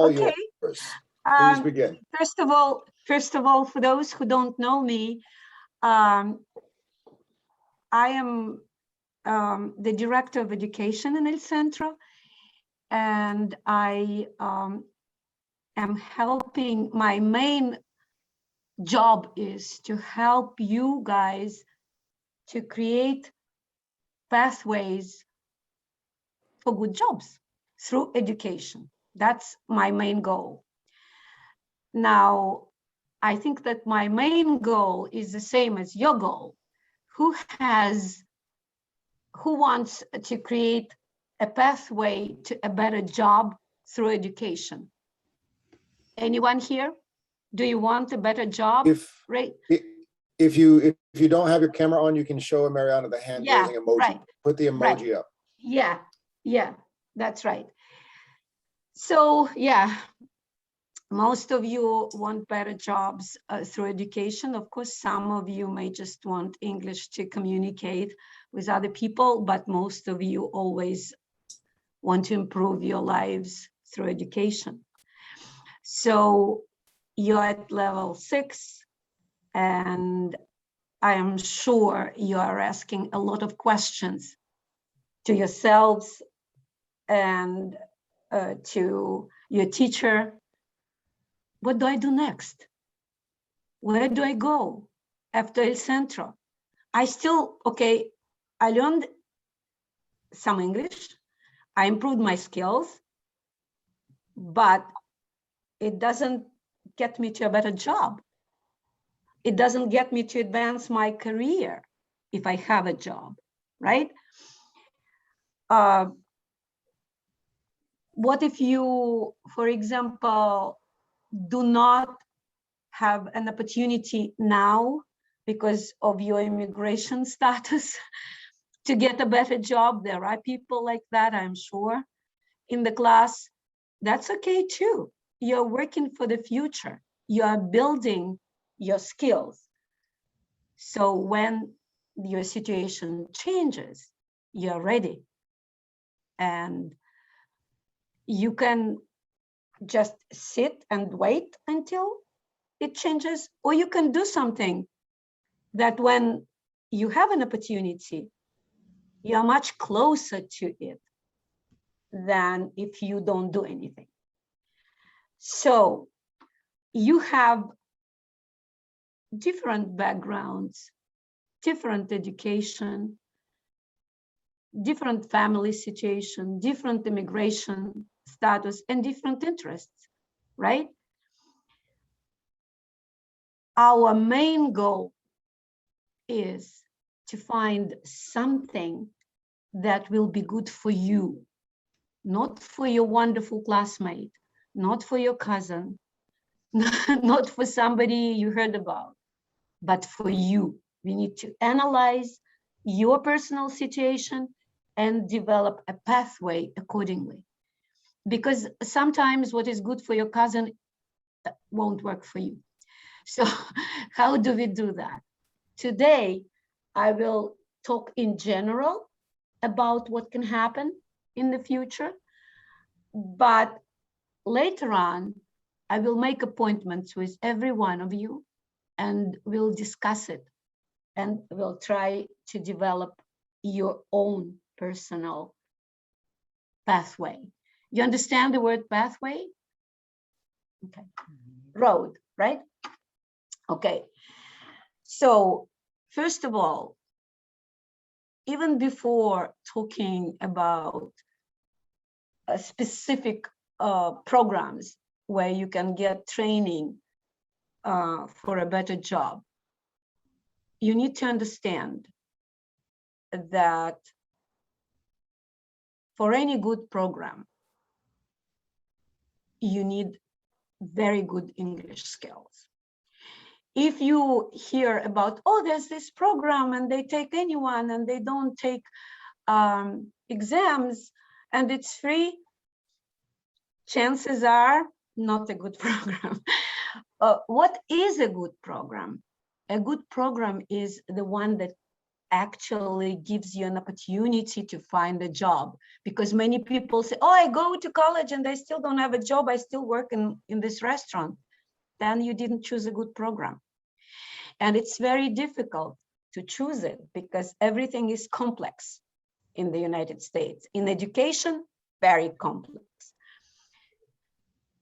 Okay. yours. Please begin. First of all, for those who don't know me, I am the director of education in El Centro, and I am helping. My main job is to help you guys to create pathways for good jobs through education. That's my main goal. Now, I think that my main goal is the same as your goal. Who wants to create a pathway to a better job through education? Anyone here? Do you want a better job? If you don't have your camera on, you can show Marianna the hand raising emoji. Right. Put the emoji up. Yeah, that's right. So yeah, most of you want better jobs through education. Of course, some of you may just want English to communicate with other people, but most of you always want to improve your lives through education. So you're at level 6, and I am sure you are asking a lot of questions to yourselves and to your teacher. What do I do next? Where do I go after El Centro? I learned some English. I improved my skills, but it doesn't get me to a better job. It doesn't get me to advance my career if I have a job, right? What if you, for example, do not have an opportunity now because of your immigration status to get a better job? There are people like that, I'm sure, in the class. That's okay too. You're working for the future. You are building your skills. So when your situation changes, you're ready. And you can just sit and wait until it changes, or you can do something that when you have an opportunity, you're much closer to it than if you don't do anything. So you have different backgrounds, different education, different family situation, different immigration status, and different interests, right? Our main goal is to find something that will be good for you, not for your wonderful classmate, not for your cousin, not for somebody you heard about, but for you. We need to analyze your personal situation and develop a pathway accordingly. Because sometimes what is good for your cousin won't work for you. So how do we do that? Today, I will talk in general about what can happen in the future, but later on, I will make appointments with every one of you and we'll discuss it, and we'll try to develop your own personal pathway. You understand the word pathway? Okay. Road, right? Okay. So first of all, even before talking about specific programs where you can get training for a better job, you need to understand that for any good program, you need very good English skills. If you hear about, oh, there's this program and they take anyone and they don't take exams and it's free, chances are not a good program. What is a good program? A good program is the one that actually gives you an opportunity to find a job, because many people say, oh, I go to college and I still don't have a job, I still work in this restaurant. Then you didn't choose a good program. And it's very difficult to choose it because everything is complex in the United States. In education, very complex.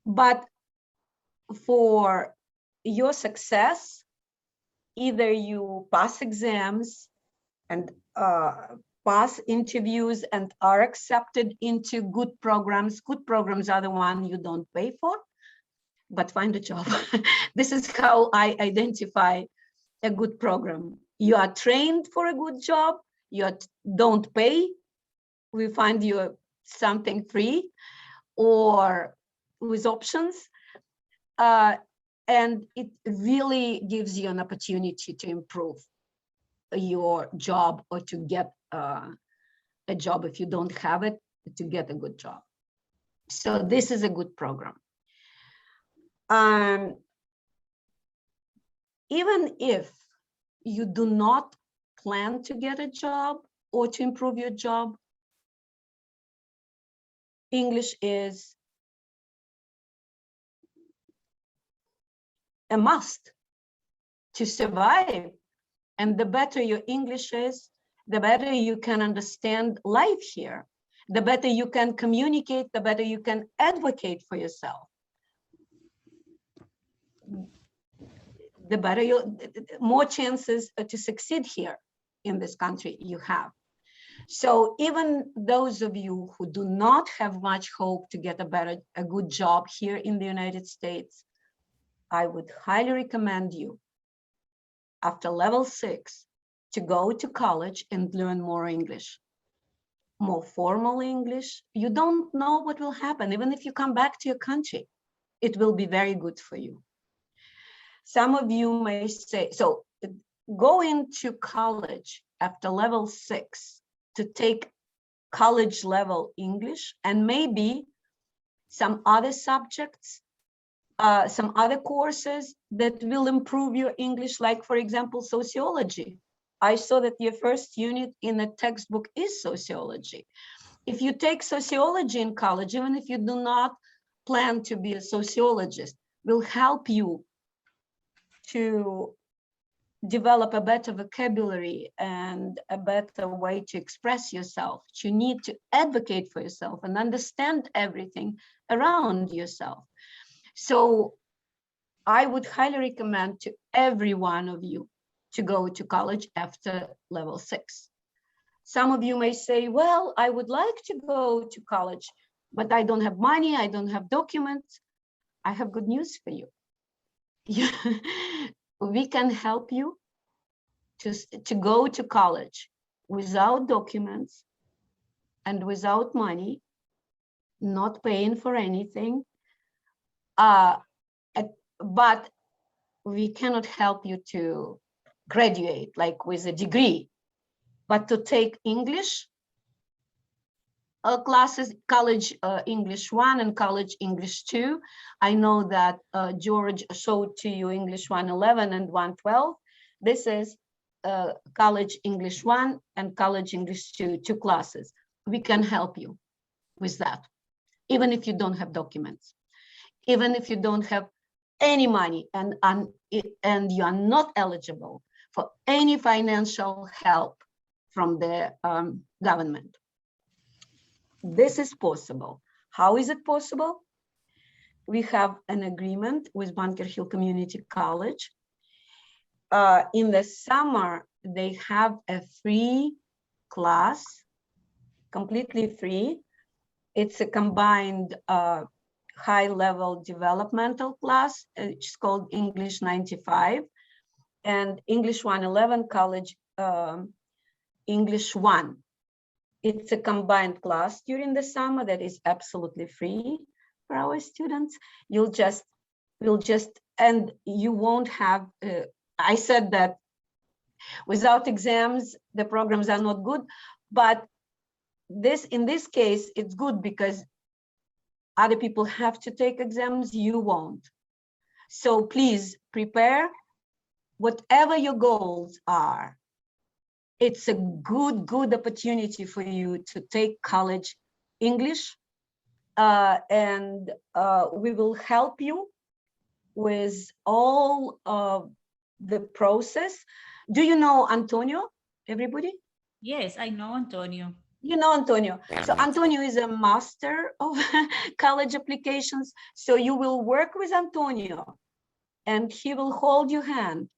But for your success, either you pass exams and pass interviews and are accepted into good programs. Good programs are the one you don't pay for, but find a job. This is how I identify a good program. You are trained for a good job, you don't pay, we find you something free or with options. And it really gives you an opportunity to improve your job or to get a job if you don't have it, to get a good job. So this is a good program. Even if you do not plan to get a job or to improve your job, English is a must to survive. And the better your English is, the better you can understand life here. The better you can communicate, the better you can advocate for yourself. The better more chances to succeed here in this country you have. So even those of you who do not have much hope to get a good job here in the United States, I would highly recommend you, after level 6, to go to college and learn more English, more formal English. You don't know what will happen. Even if you come back to your country, it will be very good for you. Some of you may say, so go into college after level 6 to take college level English and maybe some other subjects, some other courses that will improve your English, like for example, sociology. I saw that your first unit in a textbook is sociology. If you take sociology in college, even if you do not plan to be a sociologist, will help you to develop a better vocabulary and a better way to express yourself. You need to advocate for yourself and understand everything around yourself. So I would highly recommend to every one of you to go to college after level 6. Some of you may say, well, I would like to go to college, but I don't have money, I don't have documents. I have good news for you. We can help you to go to college without documents and without money, not paying for anything. But we cannot help you to graduate like with a degree, but to take English classes, college English 1 and college English 2. I know that George showed to you English 111 and 112. This is college English 1 and college English 2, 2 classes. We can help you with that, even if you don't have documents, even if you don't have any money and you are not eligible for any financial help from the government. This is possible. How is it possible? We have an agreement with Bunker Hill Community College. In the summer, they have a free class, completely free. It's a combined high-level developmental class. It's called English 95 and English 111 college English 1. It's a combined class during the summer that is absolutely free for our students. And you won't have, I said that without exams, the programs are not good, but in this case, it's good because other people have to take exams, you won't. So please prepare whatever your goals are. It's a good opportunity for you to take college English, and we will help you with all of the process. Do you know Antonio, everybody? Yes, I know Antonio. You know Antonio. So Antonio is a master of college applications. So you will work with Antonio and he will hold your hand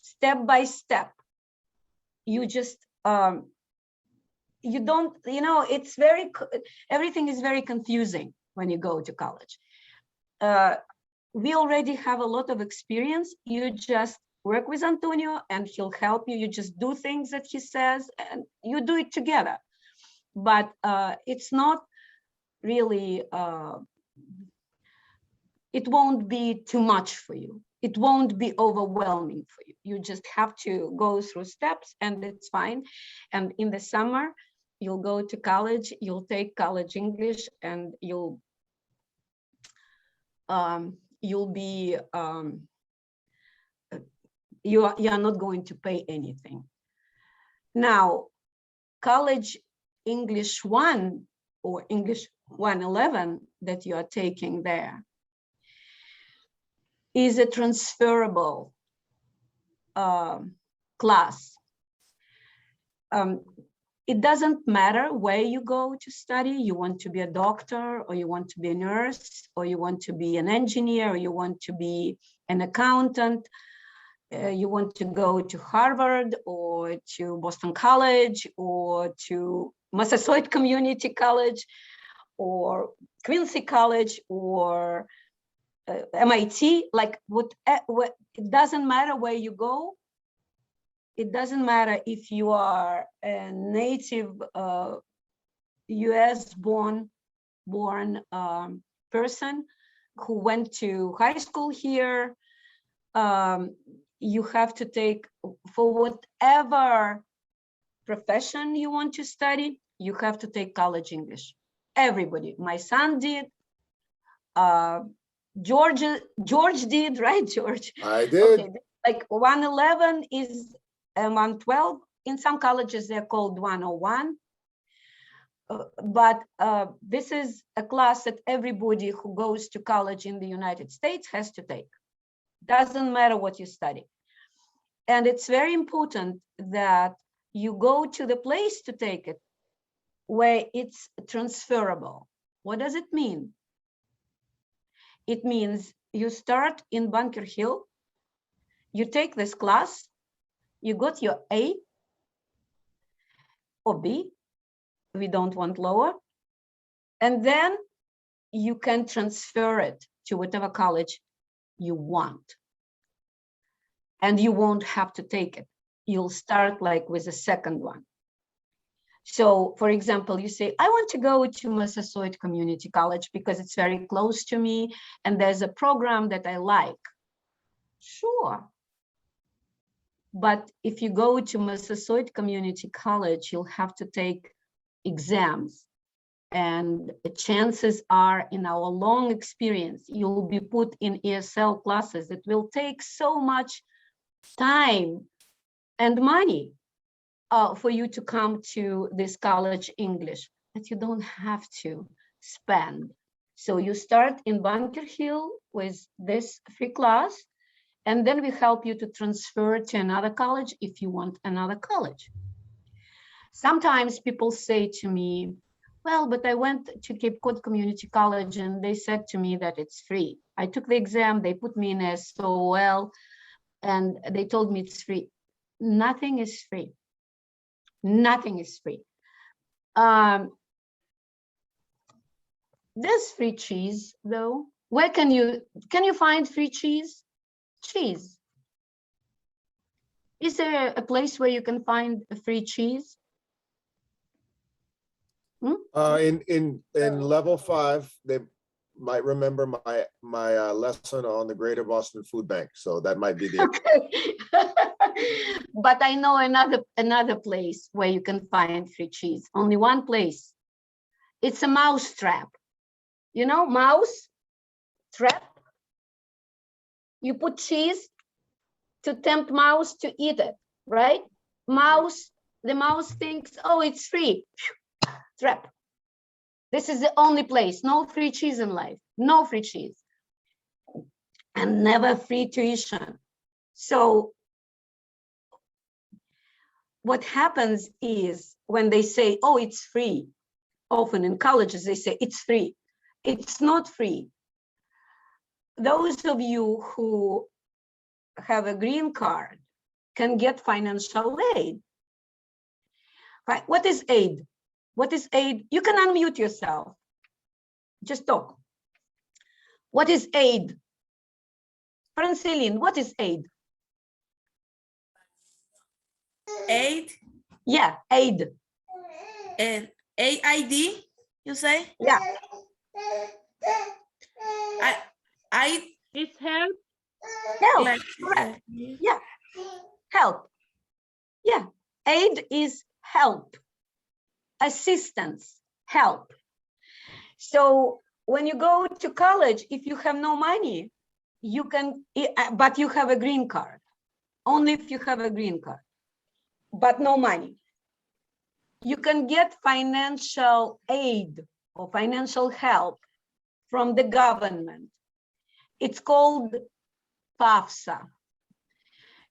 step by step. You just, you don't, you know, it's very, everything is very confusing when you go to college. We already have a lot of experience. You just work with Antonio and he'll help you. You just do things that he says and you do it together. But it's not really, it won't be too much for you. It won't be overwhelming for you. You just have to go through steps and it's fine. And in the summer, you'll go to college, you'll take college English and you'll be, you are not going to pay anything. Now, college English 1 or English 111 that you are taking there is a transferable class. It doesn't matter where you go to study. You want to be a doctor, or you want to be a nurse, or you want to be an engineer, or you want to be an accountant. You want to go to Harvard or to Boston College or to Massasoit Community College or Quincy College or MIT, like what, it doesn't matter where you go. It doesn't matter if you are a native US born person who went to high school here. You have to take, for whatever profession you want to study, you have to take college English. Everybody, my son did, George did, right, George? I did. Okay. Like 111 is 112. In some colleges, they're called 101. But this is a class that everybody who goes to college in the United States has to take. Doesn't matter what you study. And it's very important that you go to the place to take it where it's transferable. What does it mean? It means you start in Bunker Hill, you take this class, you got your A or B, we don't want lower, and then you can transfer it to whatever college you want. And you won't have to take it. You'll start like with a second one. So for example, you say, I want to go to Massasoit Community College because it's very close to me and there's a program that I like. Sure. But if you go to Massasoit Community College, you'll have to take exams. And the chances are, in our long experience, you'll be put in ESL classes that will take so much time and money for you to come to this college English that you don't have to spend. So you start in Bunker Hill with this free class, and then we help you to transfer to another college if you want another college. Sometimes people say to me, well, but I went to Cape Cod Community College and they said to me that it's free. I took the exam, they put me in SOL, and they told me it's free. Nothing is free. Nothing is free. There's free cheese though. Where can you find free cheese? Cheese. Is there a place where you can find a free cheese? In level 5, they might remember my lesson on the Greater Boston Food Bank, so that might be the. Okay. But I know another place where you can find free cheese. Only one place. It's a mouse trap. You know, mouse trap. You put cheese to tempt mouse to eat it, right? Mouse, the mouse thinks, oh, it's free. Trap. This is the only place. No free cheese in life. No free cheese. And never free tuition. So what happens is when they say, oh, it's free, often in colleges, they say it's free. It's not free. Those of you who have a green card can get financial aid. Right? What is aid? What is aid? You can unmute yourself. Just talk. What is aid? Francine, what is aid? Aid Yeah, aid. and AID, you say? Yeah. I It's help. Help. like Correct. Yeah. Help. Yeah. Aid is help. Assistance. Help. So when you go to college, if you have no money, you can, but you have a green card. Only if you have a green card, but no money. You can get financial aid or financial help from the government. It's called FAFSA.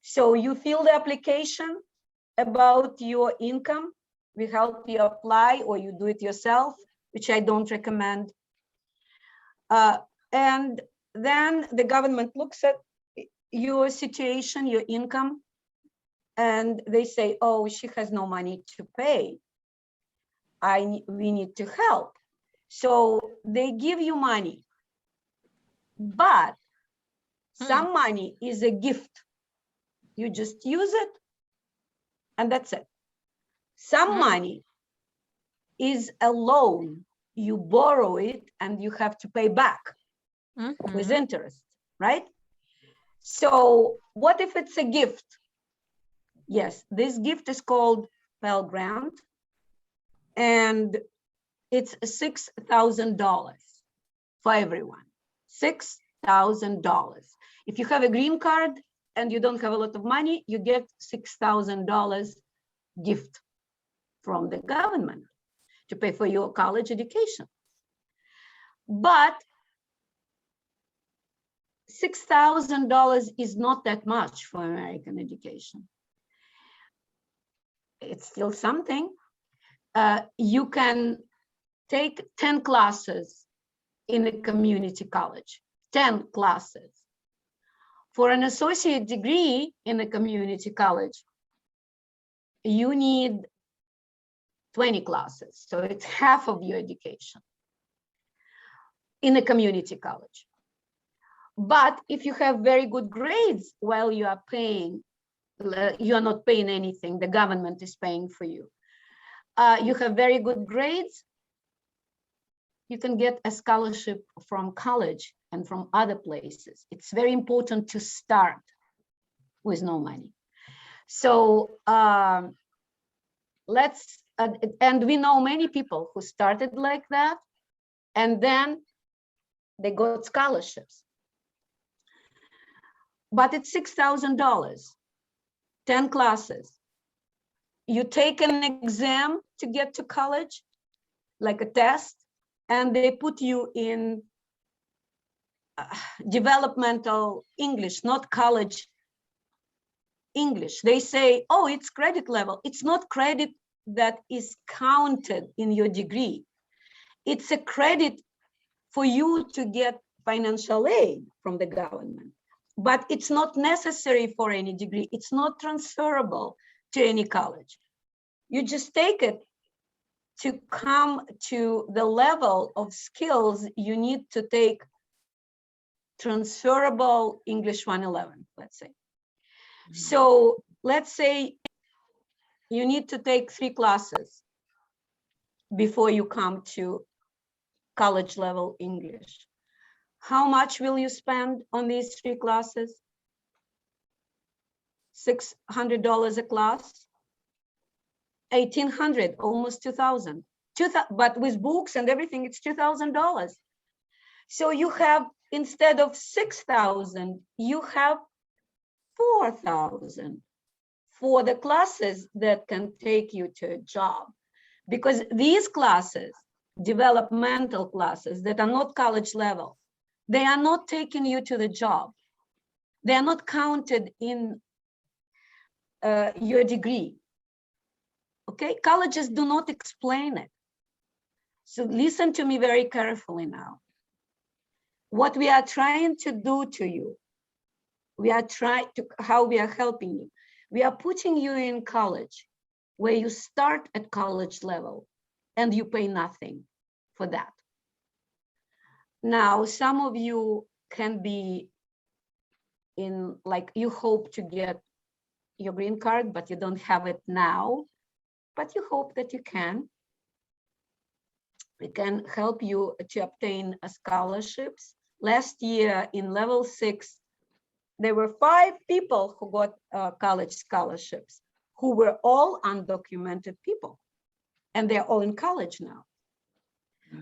So you fill the application about your income. We help you apply, or you do it yourself, which I don't recommend. And then the government looks at your situation, your income, and they say, oh, she has no money to pay. We need to help. So they give you money, but some money is a gift. You just use it, and that's it. Some money is a loan. You borrow it, and you have to pay back with interest, right? So what if it's a gift? Yes, this gift is called Pell Grant, and it's $6,000 for everyone. $6,000. If you have a green card and you don't have a lot of money, you get $6,000 gift from the government to pay for your college education. But $6,000 is not that much for American education. It's still something. You can take 10 classes in a community college, 10 classes. For an associate degree in a community college, you need 20 classes. So it's half of your education in a community college. But if you have very good grades while you are paying, you are not paying anything, the government is paying for you. You have very good grades, you can get a scholarship from college and from other places. It's very important to start with no money. So and we know many people who started like that, and then they got scholarships. But it's $6,000, 10 classes. You take an exam to get to college, like a test, and they put you in developmental English, not college English. They say, oh, it's credit level. It's not credit that is counted in your degree. It's a credit for you to get financial aid from the government. But it's not necessary for any degree. It's not transferable to any college. You just take it to come to the level of skills you need to take transferable English 111, let's say. So let's say you need to take 3 classes before you come to college level English. How much will you spend on these 3 classes? $600 a class, $1,800, almost $2,000. But with books and everything, it's $2,000. So you have, instead of 6,000, you have 4,000. for the classes that can take you to a job. Because these classes, developmental classes that are not college level, they are not taking you to the job. They are not counted in your degree. Okay, colleges do not explain it. So listen to me very carefully now. What we are trying to do to you, how we are helping you. We are putting you in college where you start at college level and you pay nothing for that. Now, some of you can be in, like, you hope to get your green card, but you don't have it now, but you hope that you can. We can help you to obtain scholarships. Last year in level 6, there were 5 people who got college scholarships, who were all undocumented people, and they're all in college now.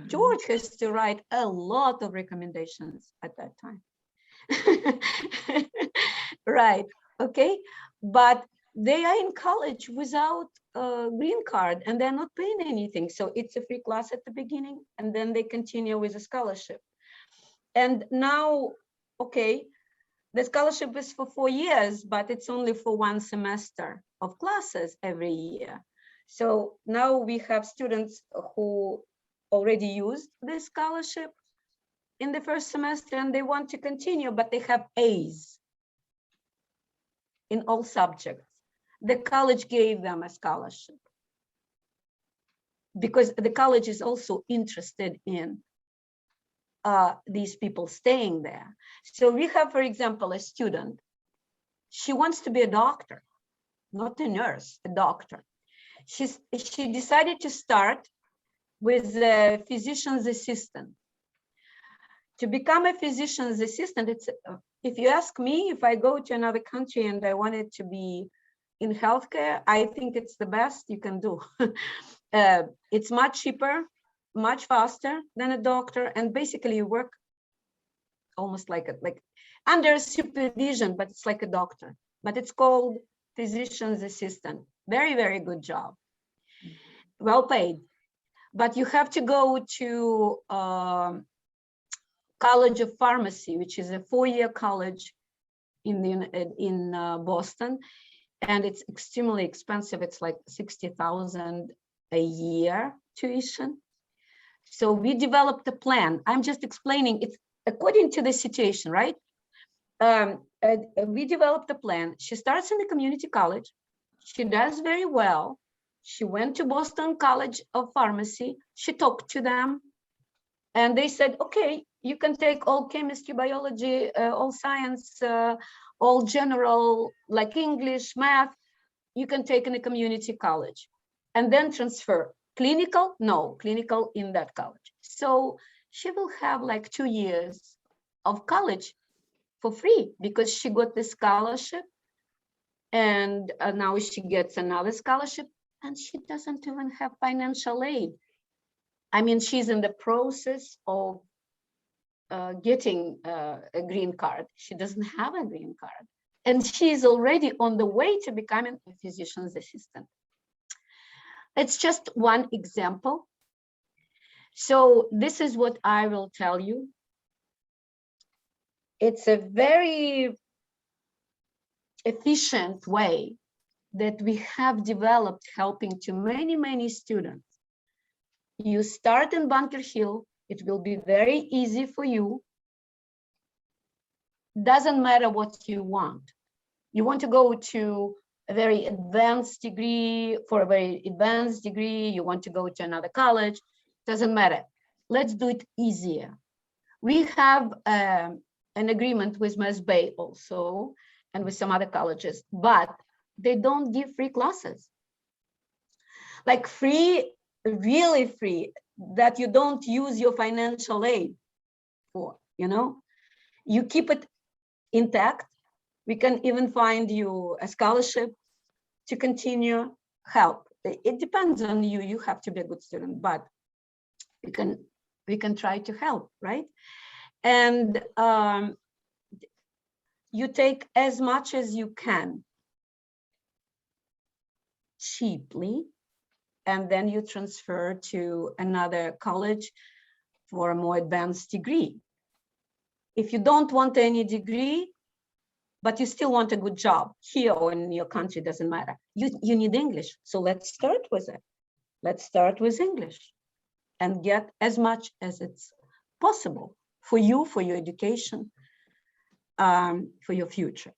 George has to write a lot of recommendations at that time. Right, okay, but they are in college without a green card and they're not paying anything. So it's a free class at the beginning and then they continue with a scholarship. And now, okay, the scholarship is for 4 years, but it's only for 1 semester of classes every year. So now we have students who already used this scholarship in the first semester and they want to continue, but they have A's in all subjects. The college gave them a scholarship because the college is also interested in these people staying there. So we have, for example, a student. She wants to be a doctor, not a nurse, a doctor. She decided to start with a physician's assistant. To become a physician's assistant, it's, if you ask me, if I go to another country and I wanted to be in healthcare, I think it's the best you can do. It's much cheaper, much faster than a doctor, and basically you work almost like under supervision, but it's like a doctor. But it's called physician's assistant. Very, very good job. Well paid. But you have to go to College of Pharmacy, which is a 4-year college in Boston, and it's extremely expensive. It's like $60,000 a year tuition. So we developed a plan. I'm just explaining it's according to the situation, right? We developed a plan. She starts in the community college. She does very well. She went to Boston College of Pharmacy. She talked to them and they said, okay, you can take all chemistry, biology, all science, all general, like English, math, you can take in a community college and then transfer. Clinical? No, clinical in that college. So she will have like 2 years of college for free because she got the scholarship and now she gets another scholarship and she doesn't even have financial aid. I mean, she's in the process of getting a green card. She doesn't have a green card. And she's already on the way to becoming a physician's assistant. It's just one example. So this is what I will tell you. It's a very efficient way that we have developed helping to many, many students. You start in Bunker Hill, it will be very easy for you. Doesn't matter what you want. You want to go to a very advanced degree, for a very advanced degree, you want to go to another college, doesn't matter. Let's do it easier. We have an agreement with Mass Bay also, and with some other colleges, but they don't give free classes. Like free, really free, that you don't use your financial aid for, you know? You keep it intact. We can even find you a scholarship to continue help. It depends on you. You have to be a good student, but we can try to help, right? And you take as much as you can. cheaply, and then you transfer to another college for a more advanced degree. If you don't want any degree, but you still want a good job here or in your country, doesn't matter. You need English. So let's start with it. Let's start with English and get as much as it's possible for you, for your education, for your future.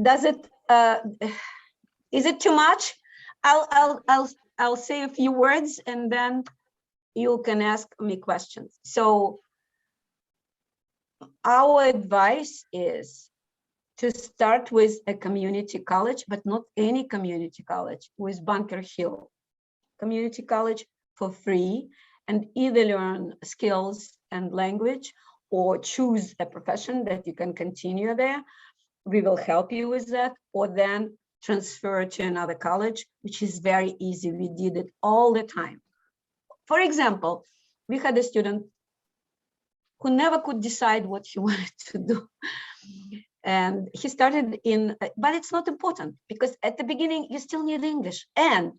Does it, is it too much? I'll say a few words and then you can ask me questions. So our advice is to start with a community college, but not any community college, with Bunker Hill Community College for free, and either learn skills and language or choose a profession that you can continue there. We will help you with that, or then transfer to another college, which is very easy. We did it all the time. For example, we had a student who never could decide what he wanted to do. And he started in, but it's not important, because at the beginning you still need English, and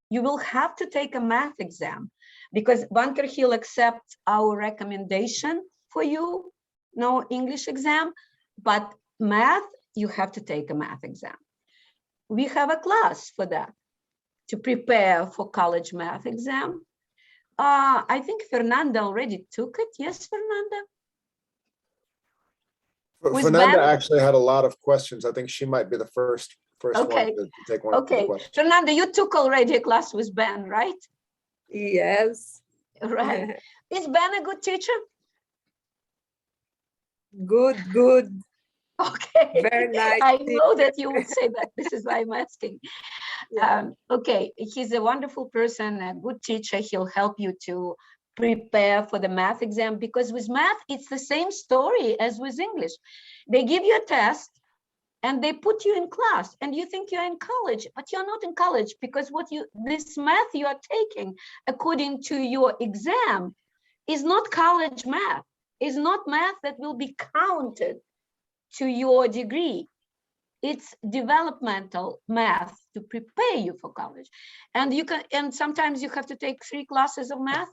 you will have to take a math exam, because Bunker Hill accepts our recommendation for you, no English exam, but math, you have to take a math exam. We have a class for that, to prepare for college math exam. I think Fernanda already took it. Yes, Fernanda? With Fernanda Ben? actually had a lot of questions. I think she might be the first Okay. one to take one of the Okay, questions. Fernanda, you took already a class with Ben, right? Yes. Right. Is Ben a good teacher? Good, good. Okay. Very nice. I know that you would say that. This is why I'm asking. Yeah. Okay, he's a wonderful person, a good teacher. He'll help you to prepare for the math exam, because with math, it's the same story as with English. They give you a test and they put you in class and you think you're in college, but you're not in college, because this math you are taking according to your exam is not college math, is not math that will be counted to your degree. It's developmental math to prepare you for college. And sometimes you have to take 3 classes of math,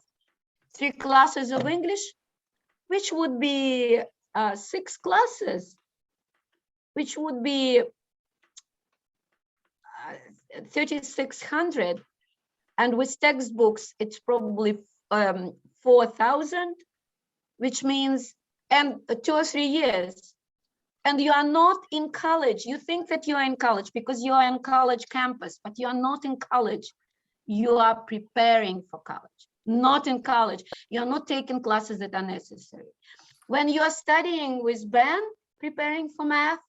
3 classes of English, which would be 6 classes, which would be 3,600. And with textbooks, it's probably 4,000, which means, and 2 or 3 years. And you are not in college. You think that you are in college because you are on college campus, but you are not in college. You are preparing for college, not in college. You are not taking classes that are necessary. When you are studying with Ben, preparing for math,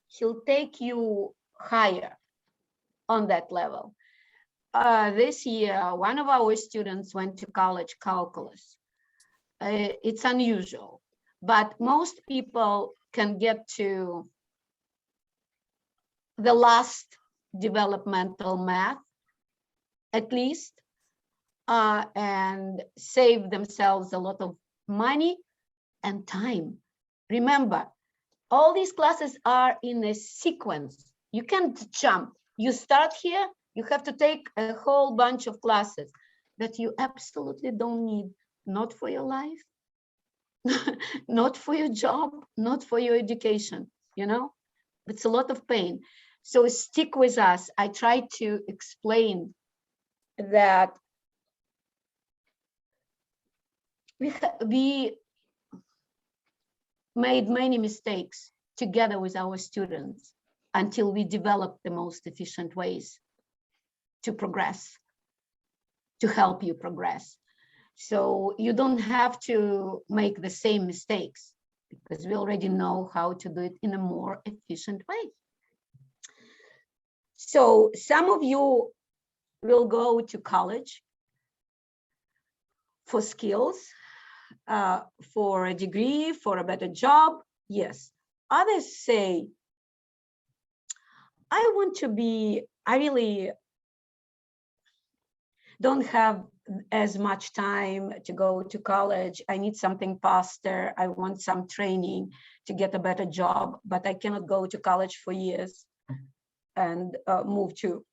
he'll take you higher on that level. This year, one of our students went to college calculus. It's unusual, but most people can get to the last developmental math, at least, and save themselves a lot of money and time. Remember, all these classes are in a sequence. You can't jump. You start here, you have to take a whole bunch of classes that you absolutely don't need, not for your life, not for your job, not for your education, you know? It's a lot of pain. So stick with us. I try to explain that we made many mistakes together with our students until we developed the most efficient ways to progress, to help you progress. So you don't have to make the same mistakes, because we already know how to do it in a more efficient way. So some of you will go to college for skills, for a degree, for a better job. Yes. Others say, I really don't have as much time to go to college. I need something faster. I want some training to get a better job, but I cannot go to college for years. and move to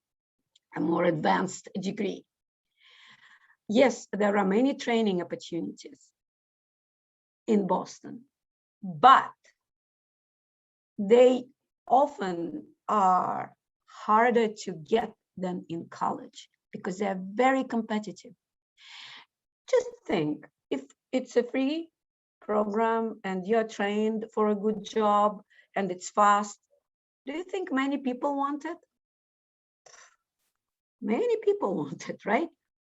a more advanced degree. Yes, there are many training opportunities in Boston, but they often are harder to get than in college because they're very competitive. Just think, if it's a free program and you're trained for a good job and it's fast, do you think many people want it? Many people want it, right?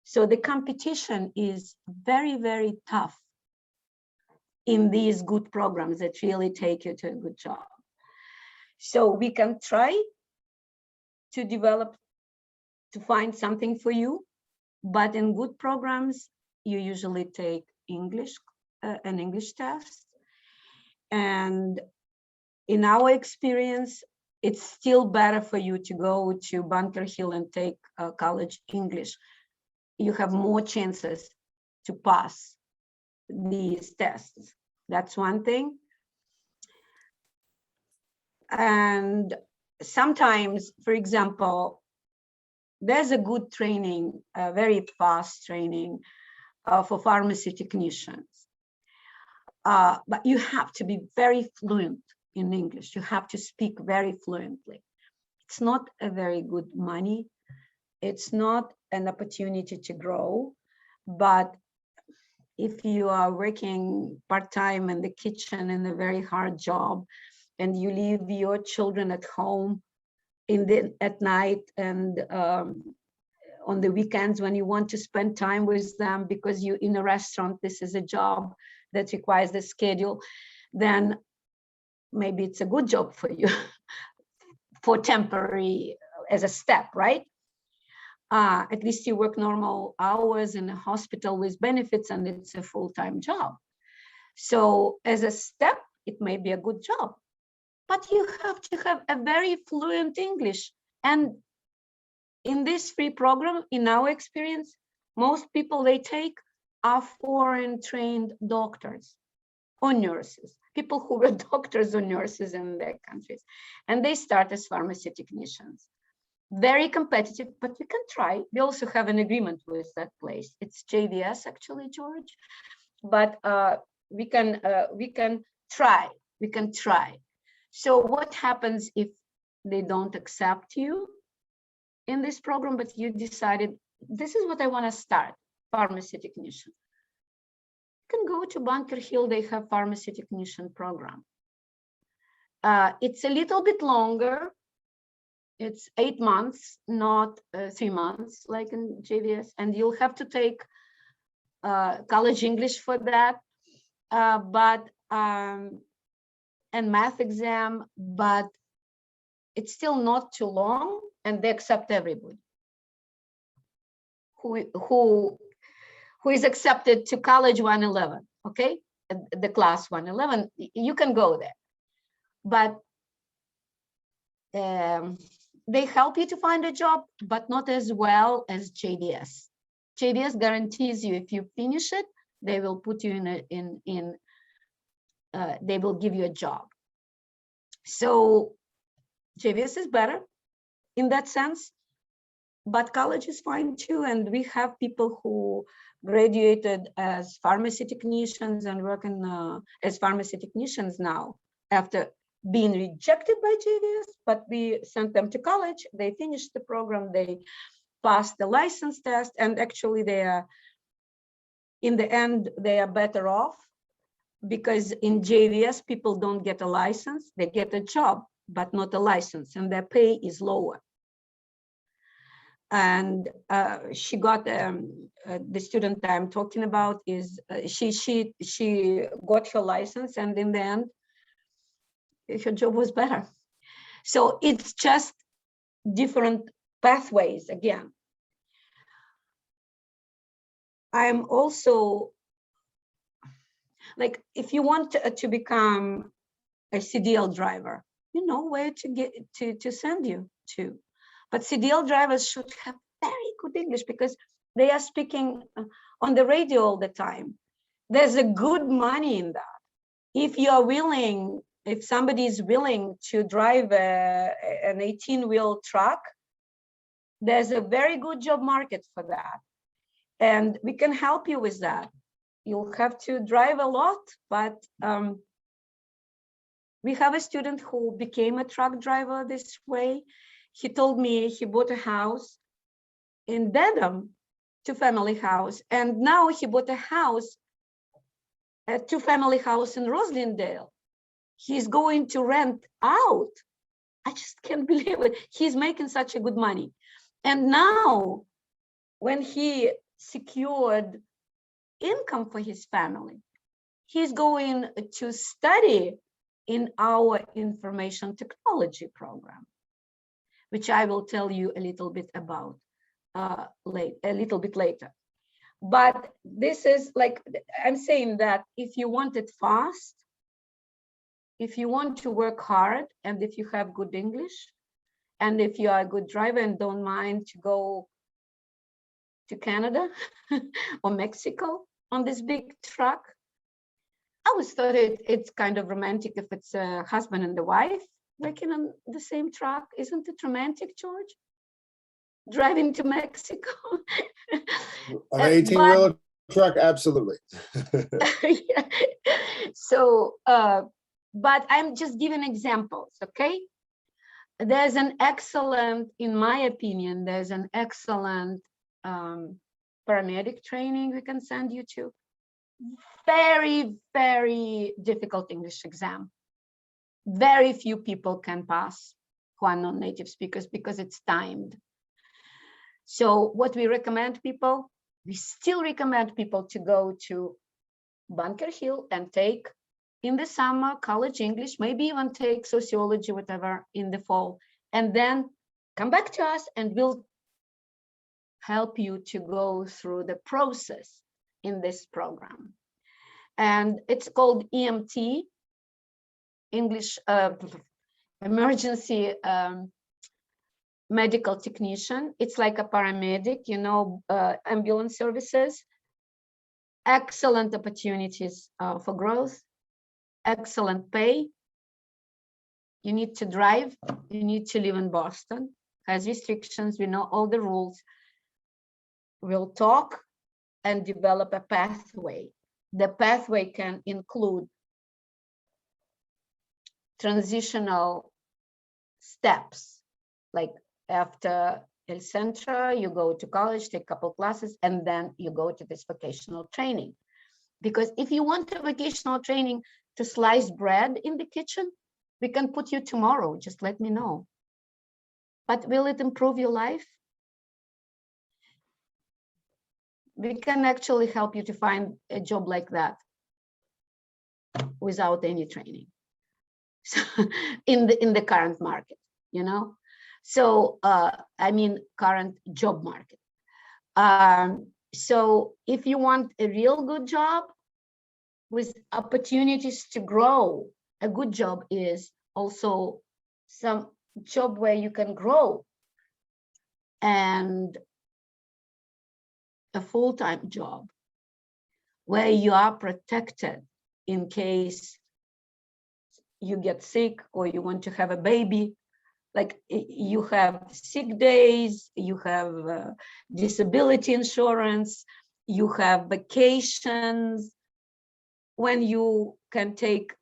So the competition is very, very tough in these good programs that really take you to a good job. So we can try to develop, to find something for you, but in good programs, you usually take English, an English test. And in our experience, it's still better for you to go to Bunker Hill and take college English. You have more chances to pass these tests. That's one thing. And sometimes, for example, there's a good training, a very fast training for pharmacy technicians. But you have to be very fluent in English. You have to speak very fluently. It's not a very good money. It's not an opportunity to grow. But if you are working part-time in the kitchen in a very hard job, and you leave your children at home at night and on the weekends when you want to spend time with them because you're in a restaurant, this is a job that requires the schedule, then maybe it's a good job for you for temporary as a step, right? At least you work normal hours in a hospital with benefits and it's a full-time job. So as a step, it may be a good job, but you have to have a very fluent English. And in this free program, in our experience, most people they take are foreign trained doctors or nurses, people who were doctors or nurses in their countries. And they start as pharmacy technicians. Very competitive, but we can try. We also have an agreement with that place. It's JVS actually, George, but we can try. We can try. So what happens if they don't accept you in this program, but you decided, this is what I want to start, pharmacy technician? You can go to Bunker Hill, they have pharmacy technician program. It's a little bit longer. It's 8 months, not 3 months like in JVS, and you'll have to take college English for that, and math exam, but it's still not too long, and they accept everybody who is accepted to college 111, okay? The class 111, you can go there, but they help you to find a job, but not as well as JVS. JVS guarantees you if you finish it, they will put you they will give you a job. So JVS is better in that sense, but college is fine too. And we have people who graduated as pharmacy technicians and working as pharmacy technicians now after being rejected by JVS, but we sent them to college. They finished the program, they passed the license test, and actually they are, in the end, they are better off because in JVS, people don't get a license, they get a job, but not a license, and their pay is lower. And she got, the student I'm talking about is, she got her license, and in the end, her job was better. So it's just different pathways again. I'm also, like, if you want to become a CDL driver, you know where to get to send you to. But CDL drivers should have very good English because they are speaking on the radio all the time. There's a good money in that. If you are willing if somebody is willing to drive an 18-wheel truck, there's a very good job market for that. And we can help you with that. You'll have to drive a lot, but we have a student who became a truck driver this way. He told me he bought a house in Dedham, two-family house, and now he bought a house, a two-family house in Roslindale. He's going to rent out. I just can't believe it. He's making such a good money. And now, when he secured income for his family, he's going to study in our information technology program, which I will tell you a little bit about a little bit later. But this is like, I'm saying that if you want it fast, if you want to work hard, and if you have good English, and if you are a good driver and don't mind to go to Canada or Mexico on this big truck, I always thought it's kind of romantic if it's a husband and a wife working on the same truck. Isn't it romantic, George? Driving to Mexico. An 18-wheeler truck, absolutely. Yeah. So, but I'm just giving examples, okay? There's an excellent, in my opinion, there's an excellent paramedic training we can send you to. Very, very difficult English exam. Very few people can pass who are non-native speakers because it's timed. So what we recommend people, we still recommend people to go to Bunker Hill and take in the summer college English, maybe even take sociology, whatever, in the fall, and then come back to us and we'll help you to go through the process in this program. And it's called EMT, English Emergency Medical Technician. It's like a paramedic, you know, ambulance services. Excellent opportunities for growth, excellent pay. You need to drive, you need to live in Boston, has restrictions, we know all the rules. We'll talk and develop a pathway. The pathway can include transitional steps, like after El Centro, you go to college, take a couple classes, and then you go to this vocational training. Because if you want a vocational training to slice bread in the kitchen, we can put you tomorrow, just let me know. But will it improve your life? We can actually help you to find a job like that without any training. So in the current market, you know? So, I mean, current job market. So if you want a real good job with opportunities to grow, a good job is also some job where you can grow, and a full-time job where you are protected in case you get sick or you want to have a baby. Like you have sick days, you have disability insurance, you have vacations, when you can take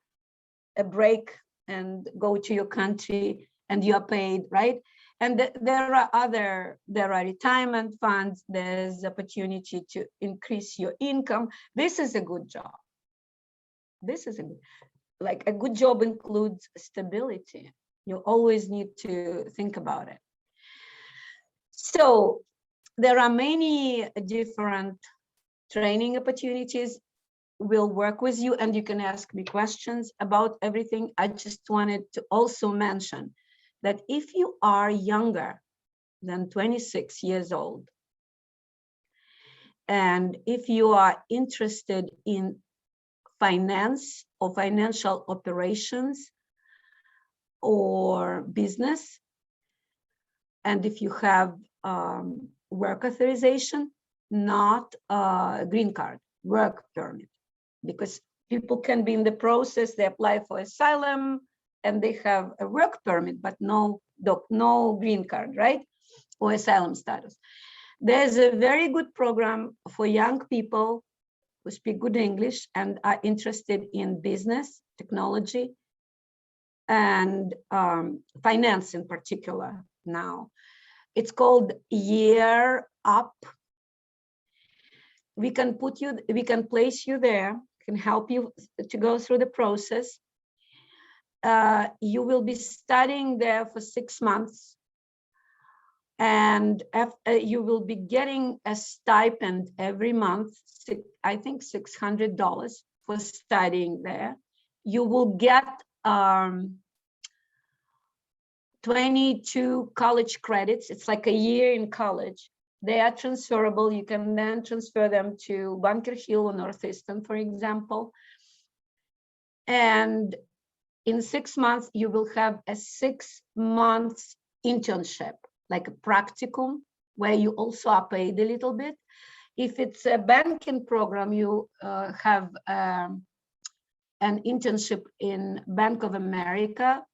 a break and go to your country and you are paid, right? And there are retirement funds, there's opportunity to increase your income. This is a good job. This is a good job includes stability. You always need to think about it. So there are many different training opportunities. We'll work with you and you can ask me questions about everything. I just wanted to also mention that if you are younger than 26 years old, and if you are interested in finance or financial operations or business, and if you have work authorization, not a green card, work permit, because People can be in the process, they apply for asylum and they have a work permit, but no green card, right? Or asylum status. There's a very good program for young people who speak good English and are interested in business, technology, and finance in particular now. It's called Year Up. We can place you there, can help you to go through the process. You will be studying there for 6 months. And you will be getting a stipend every month, I think $600 for studying there. You will get 22 college credits. It's like a year in college. They are transferable. You can then transfer them to Bunker Hill or Northeastern, for example. And in 6 months, you will have a 6 months internship, like a practicum, where you also are paid a little bit. If it's a banking program, you have an internship in Bank of America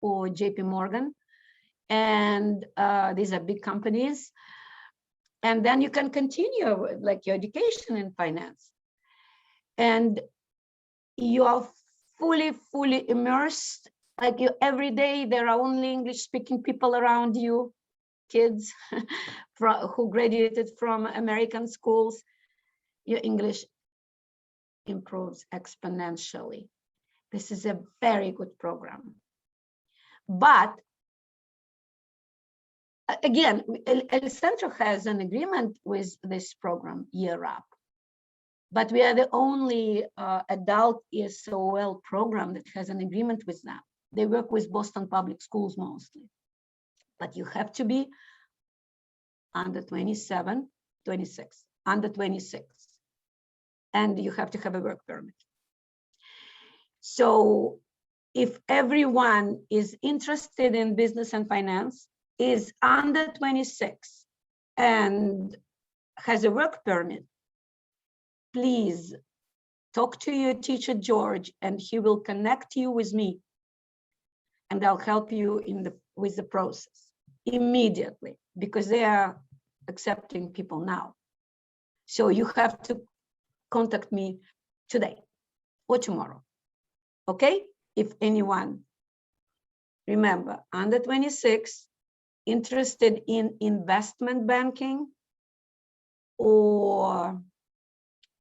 or JP Morgan. And these are big companies. And then you can continue like your education in finance. And you are fully immersed. Like you, every day there are only English speaking people around you, kids who graduated from American schools. Your English improves exponentially. This is a very good program. But again, El Centro has an agreement with this program, Year Up. But we are the only adult ESOL program that has an agreement with them. They work with Boston Public Schools mostly. But you have to be under 27, 26, under 26. And you have to have a work permit. So if everyone is interested in business and finance, is under 26 and has a work permit, please talk to your teacher, George, and he will connect you with me. And I'll help you with the process immediately, because they are accepting people now. So you have to contact me today or tomorrow, okay? If anyone, remember, under 26, interested in investment banking or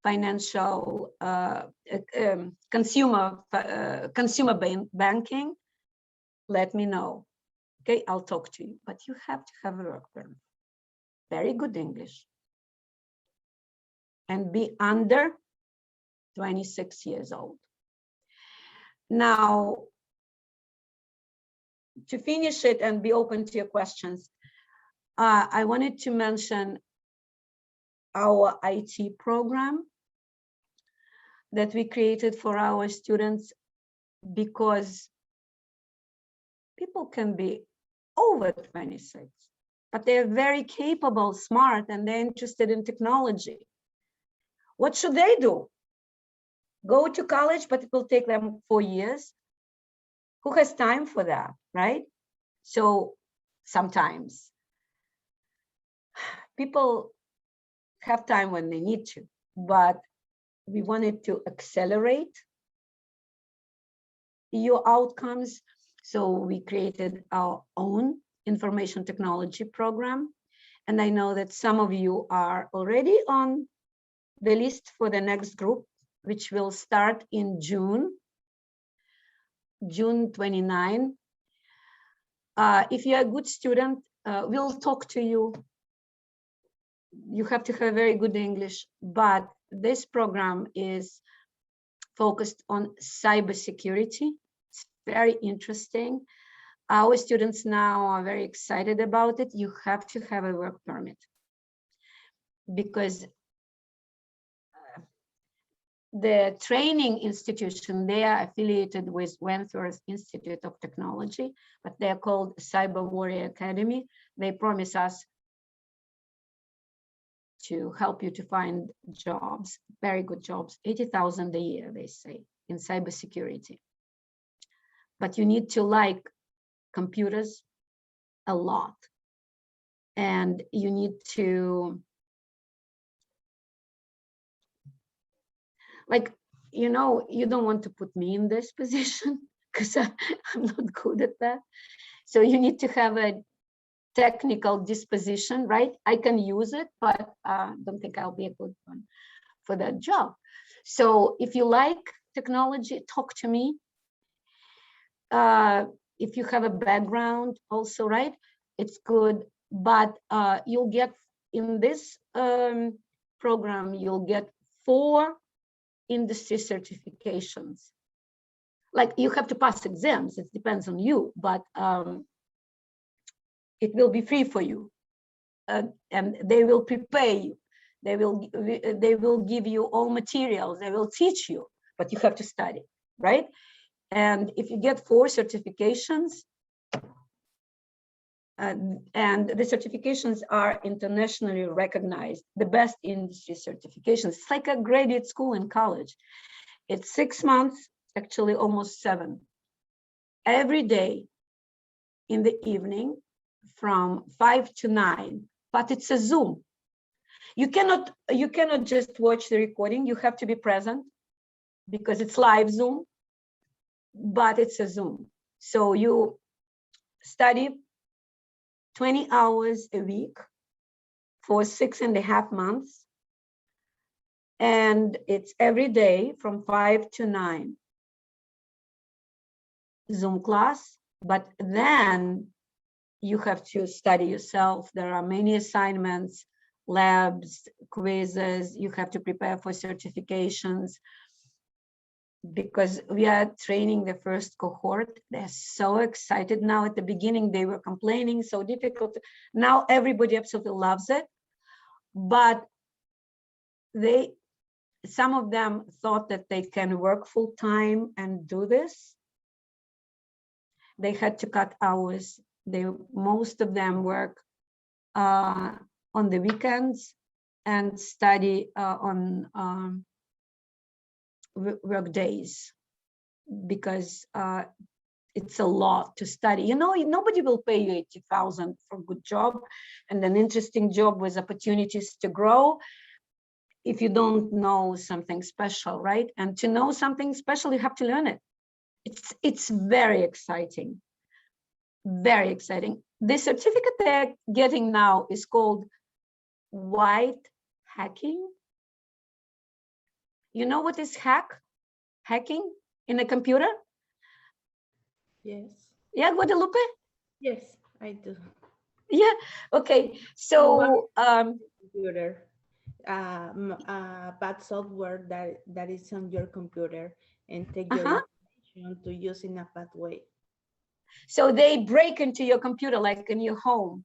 financial consumer banking, let me know. Okay, I'll talk to you, but you have to have a work permit. Very good English. And be under 26 years old. Now, to finish it and be open to your questions, I wanted to mention our IT program that we created for our students, because people can be over 26, but they're very capable, smart, and they're interested in technology. What should they do? Go to college, but it will take them 4 years. Who has time for that, right? So sometimes people have time when they need to, but we wanted to accelerate your outcomes. So we created our own information technology program. And I know that some of you are already on the list for the next group, which will start in June 29. If you're a good student, we'll talk to you. You have to have very good English, but this program is focused on cybersecurity. It's very interesting. Our students now are very excited about it. You have to have a work permit, because the training institution, they are affiliated with Wentworth Institute of Technology, but they're called Cyber Warrior Academy. They promise us to help you to find jobs, very good jobs, 80,000 a year, they say, in cybersecurity. But you need to like computers a lot. And you need to, like, you know, you don't want to put me in this position because I'm not good at that. So you need to have a technical disposition, right? I can use it, but don't think I'll be a good one for that job. So if you like technology, talk to me. If you have a background also, right? It's good, but you'll get in this program, you'll get 4 industry certifications. Like you have to pass exams, it depends on you, but it will be free for you. And they will prepare you. They will give you all materials, they will teach you, but you have to study, right? And if you get 4 certifications, and the certifications are internationally recognized, the best industry certifications. It's like a graduate school in college. It's 6 months, actually almost 7. Every day in the evening from 5 to 9, but it's a Zoom. You cannot just watch the recording, you have to be present because it's live Zoom, but it's a Zoom. So you study 20 hours a week for 6.5 months. And it's every day from 5 to 9 Zoom class, but then you have to study yourself. There are many assignments, labs, quizzes, you have to prepare for certifications because we are training the first cohort. They're so excited now. At the beginning, they were complaining, so difficult. Now everybody absolutely loves it, but some of them thought that they can work full time and do this. They had to cut hours. Most of them work on the weekends and study on work days because it's a lot to study. You know, nobody will pay you 80,000 for a good job and an interesting job with opportunities to grow if you don't know something special, right? And to know something special, you have to learn it. It's very exciting, very exciting. The certificate they're getting now is called white hacking. You know what is hacking in a computer? Yes. Yeah, Guadalupe? Yes, I do. Yeah, okay. So Computer, bad software that is on your computer and take your information to use in a bad way. so they break into your computer like in your home.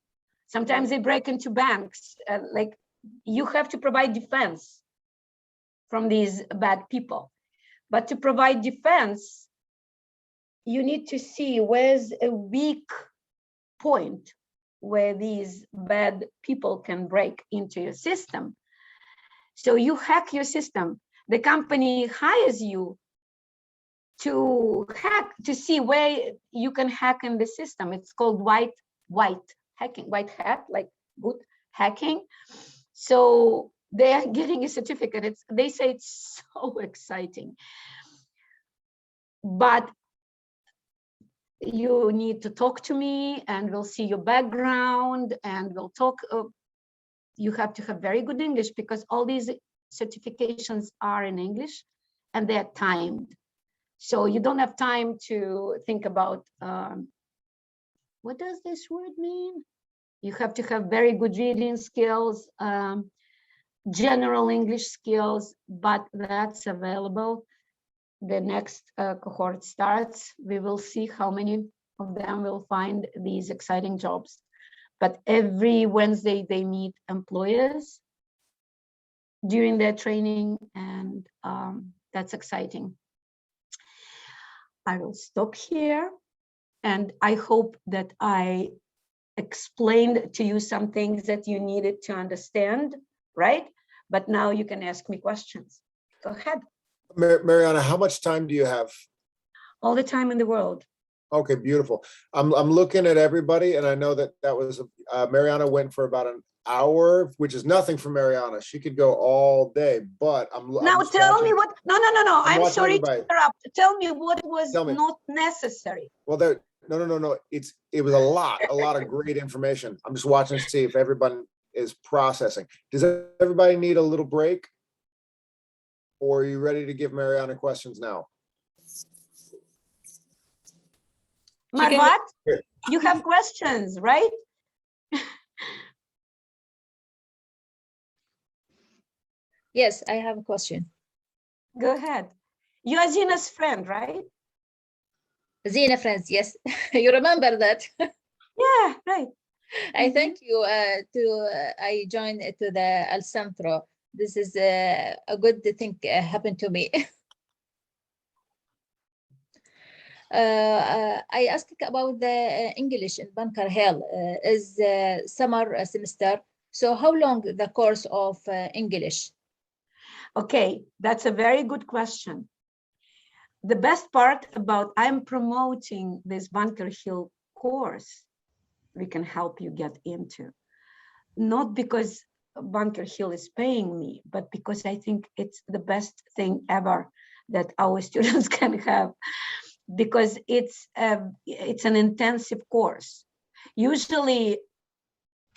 Sometimes they break into banks. Like you have to provide defense from these bad people. But to provide defense, you need to see where's a weak point where these bad people can break into your system. So you hack your system. The company hires you to hack, to see where you can hack in the system. It's called white hacking, white hat, like good hacking. So they are getting a certificate. They say it's so exciting. But you need to talk to me and we'll see your background and we'll talk. You have to have very good English because all these certifications are in English and they're timed. So you don't have time to think about what does this word mean? You have to have very good reading skills, general English skills, but that's available. The next cohort starts. We will see how many of them will find these exciting jobs. But every Wednesday they meet employers during their training, and that's exciting. I will stop here, and I hope that I explained to you some things that you needed to understand right? But now you can ask me questions. Go ahead. Mariana, how much time do you have? All the time in the world. Okay, beautiful. I'm looking at everybody, and I know that was Mariana went for about an hour, which is nothing for Mariana. She could go all day, but Now just tell me watching- what, no, I'm I'm watching sorry to everybody. interrupt. Tell me what was Tell me. not necessary. Well, there, no. It was a lot of great information. I'm just watching to see if everybody is processing. Does everybody need a little break? Or are you ready to give Mariana questions now? Marvat, you have questions, right? Yes, I have a question. Go ahead. You are Zina's friend, right? Zina friends, yes, you remember that. Yeah, right. I thank you I joined to the El Centro. This is a good thing happened to me. I asked about the English in Bunker Hill is summer semester. So how long the course of English? Okay, that's a very good question. The best part about I'm promoting this Bunker Hill course we can help you get into, not because Bunker Hill is paying me, but because I think it's the best thing ever that our students can have, because it's an intensive course. Usually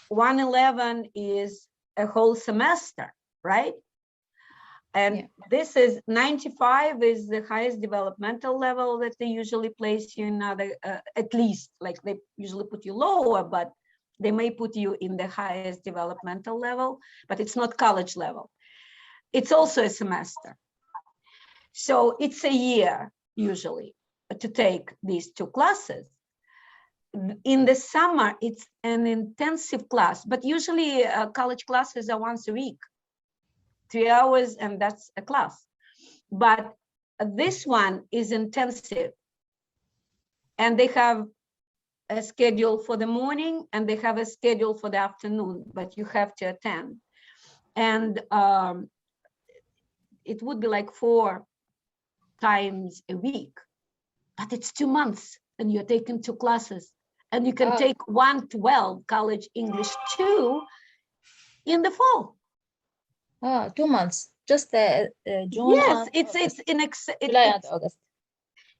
111 is a whole semester, right? And Yeah. this is 95 is the highest developmental level that they usually place you in other, at least, like they usually put you lower, but they may put you in the highest developmental level, but it's not college level. It's also a semester. So it's a year usually to take these two classes. In the summer, it's an intensive class, but usually college classes are once a week, 3 hours, and that's a class. But this one is intensive. And they have a schedule for the morning and they have a schedule for the afternoon, but you have to attend. And it would be like 4 times a week, but it's 2 months and you're taking 2 classes. And you can take 112 college English 2 in the fall. 2 months, just June. Yes, and August. July and August.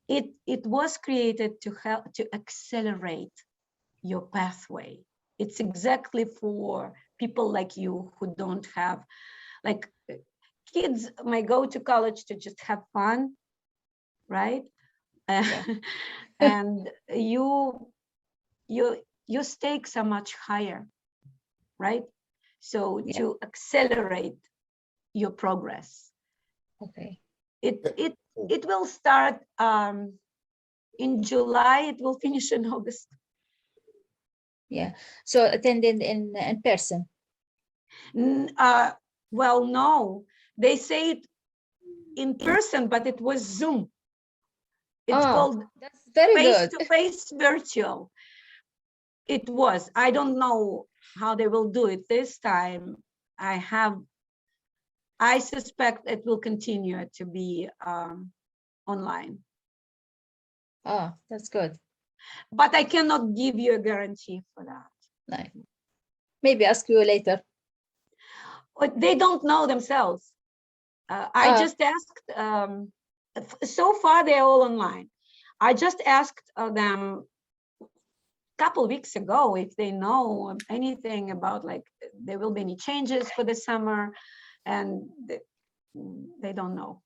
It was created to help to accelerate your pathway. It's exactly for people like you who don't have, like, kids might go to college to just have fun, right? Yeah. And your stakes are much higher, right? So Yeah. to accelerate your progress, Okay. it will start in July. It will finish in August. Yeah. So attending in person. Well, no, they say it in person, but it was Zoom. It's called That's very good. face-to-face virtual. It was. I don't know how they will do it this time. I suspect it will continue to be online. Oh, that's good. But I cannot give you a guarantee for that. Nice. Maybe ask you later. But they don't know themselves. I just asked, so far they're all online. I just asked them a couple weeks ago if they know anything about, like, there will be any changes for the summer, and they don't know.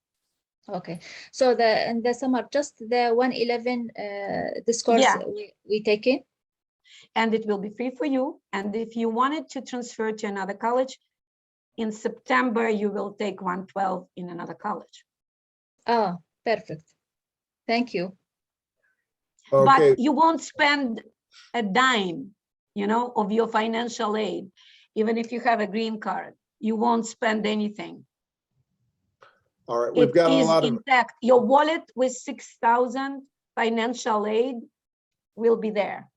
Okay. So in the summer, just the 111 this course Yeah. we take in. And it will be free for you. And if you wanted to transfer to another college, in September, you will take 112 in another college. Oh, perfect. Thank you. Okay, But you won't spend a dime, of your financial aid. Even if you have a green card, you won't spend anything. all right, we've It got a is lot of, intact. Your wallet with 6,000 financial aid will be there.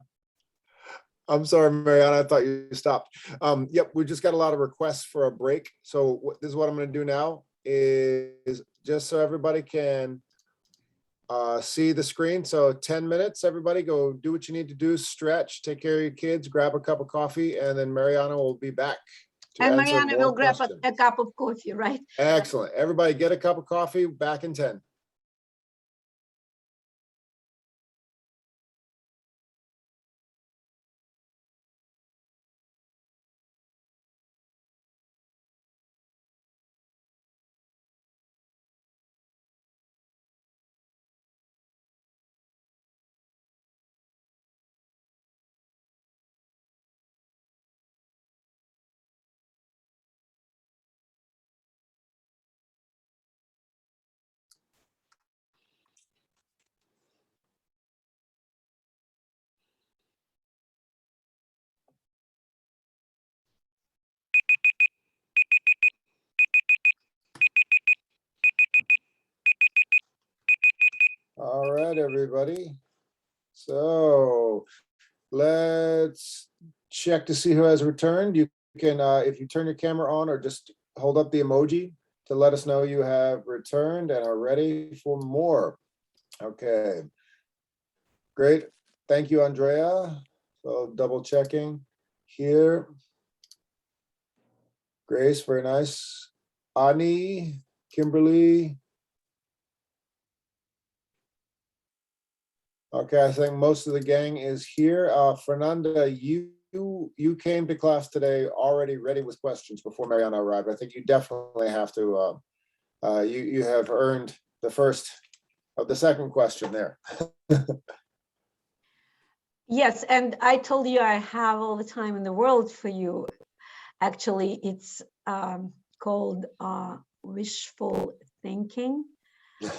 I'm sorry, Marianna, I thought you stopped. Yep, we just got a lot of requests for a break. So this is what I'm gonna do now is just so everybody can see the screen. So 10 minutes, everybody go do what you need to do, stretch, take care of your kids, grab a cup of coffee, and then Marianna will be back to And answer Marianna more will grab questions. a cup of coffee, right? Excellent. Everybody get a cup of coffee, back in 10. All right, everybody. So let's check to see who has returned. You can, if you turn your camera on or just hold up the emoji to let us know you have returned and are ready for more. Okay. Great. Thank you, Andrea. So double checking here. Grace, very nice. Ani, Kimberly. Okay, I think most of the gang is here. Fernanda, you came to class today already ready with questions before Marianna arrived. I think you definitely have to, you have earned the first of the second question there. Yes, and I told you I have all the time in the world for you. Actually, it's called wishful thinking.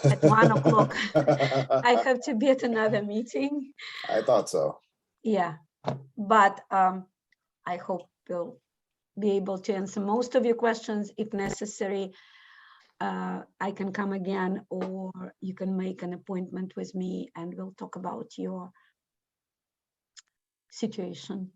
At 1 o'clock, I have to be at another meeting. I thought so. Yeah, but I hope we'll be able to answer most of your questions. If necessary, I can come again, or you can make an appointment with me and we'll talk about your situation.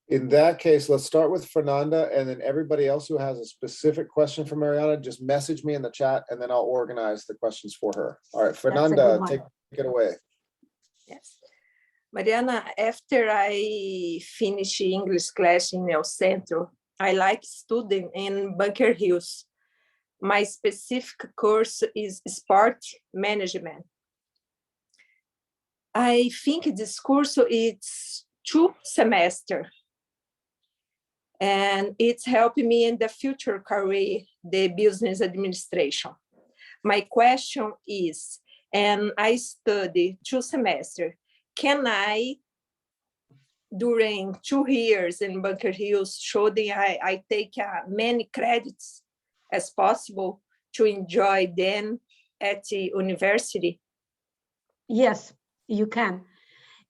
In that case, let's start with Fernanda, and then everybody else who has a specific question for Marianna, just message me in the chat and then I'll organize the questions for her. All right, Fernanda, one. take it away. Yes. Mariana, after I finish English class in El Centro, I like studying in Bunker Hills. My specific course is sport management. I think this course is 2 semesters. And it's helping me in the future career, the business administration. My question is, and I study 2 semesters, can I, during 2 years in Bunker Hills, show that I take many credits as possible to enjoy them at the university? Yes, you can.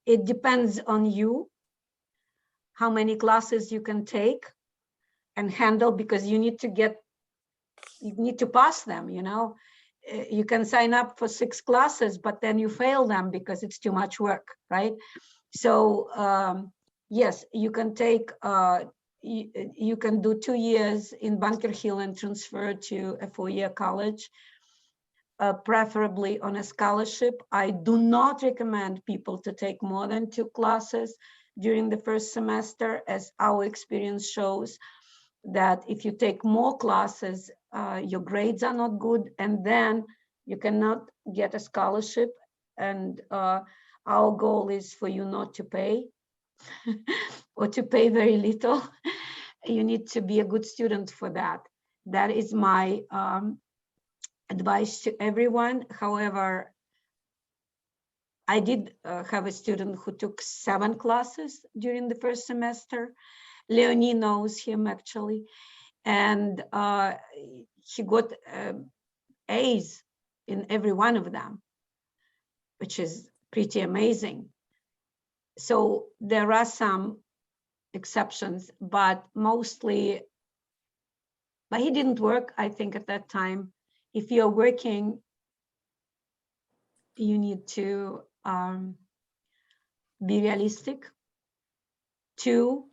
It depends on you, how many classes you can take and handle, because you need to pass them, you know. You can sign up for 6 classes, but then you fail them because it's too much work, right? So yes, you can take, you can do 2 years in Bunker Hill and transfer to a 4-year college, preferably on a scholarship. I do not recommend people to take more than 2 classes during the first semester, as our experience shows that if you take more classes, your grades are not good, and then you cannot get a scholarship. And our goal is for you not to pay or to pay very little. You need to be a good student for that. That is my advice to everyone. However, I did have a student who took 7 classes during the first semester. Leonie knows him actually, and he got A's in every one of them, which is pretty amazing. So there are some exceptions, but mostly, but he didn't work, I think, at that time. If you're working, you need to be realistic 2,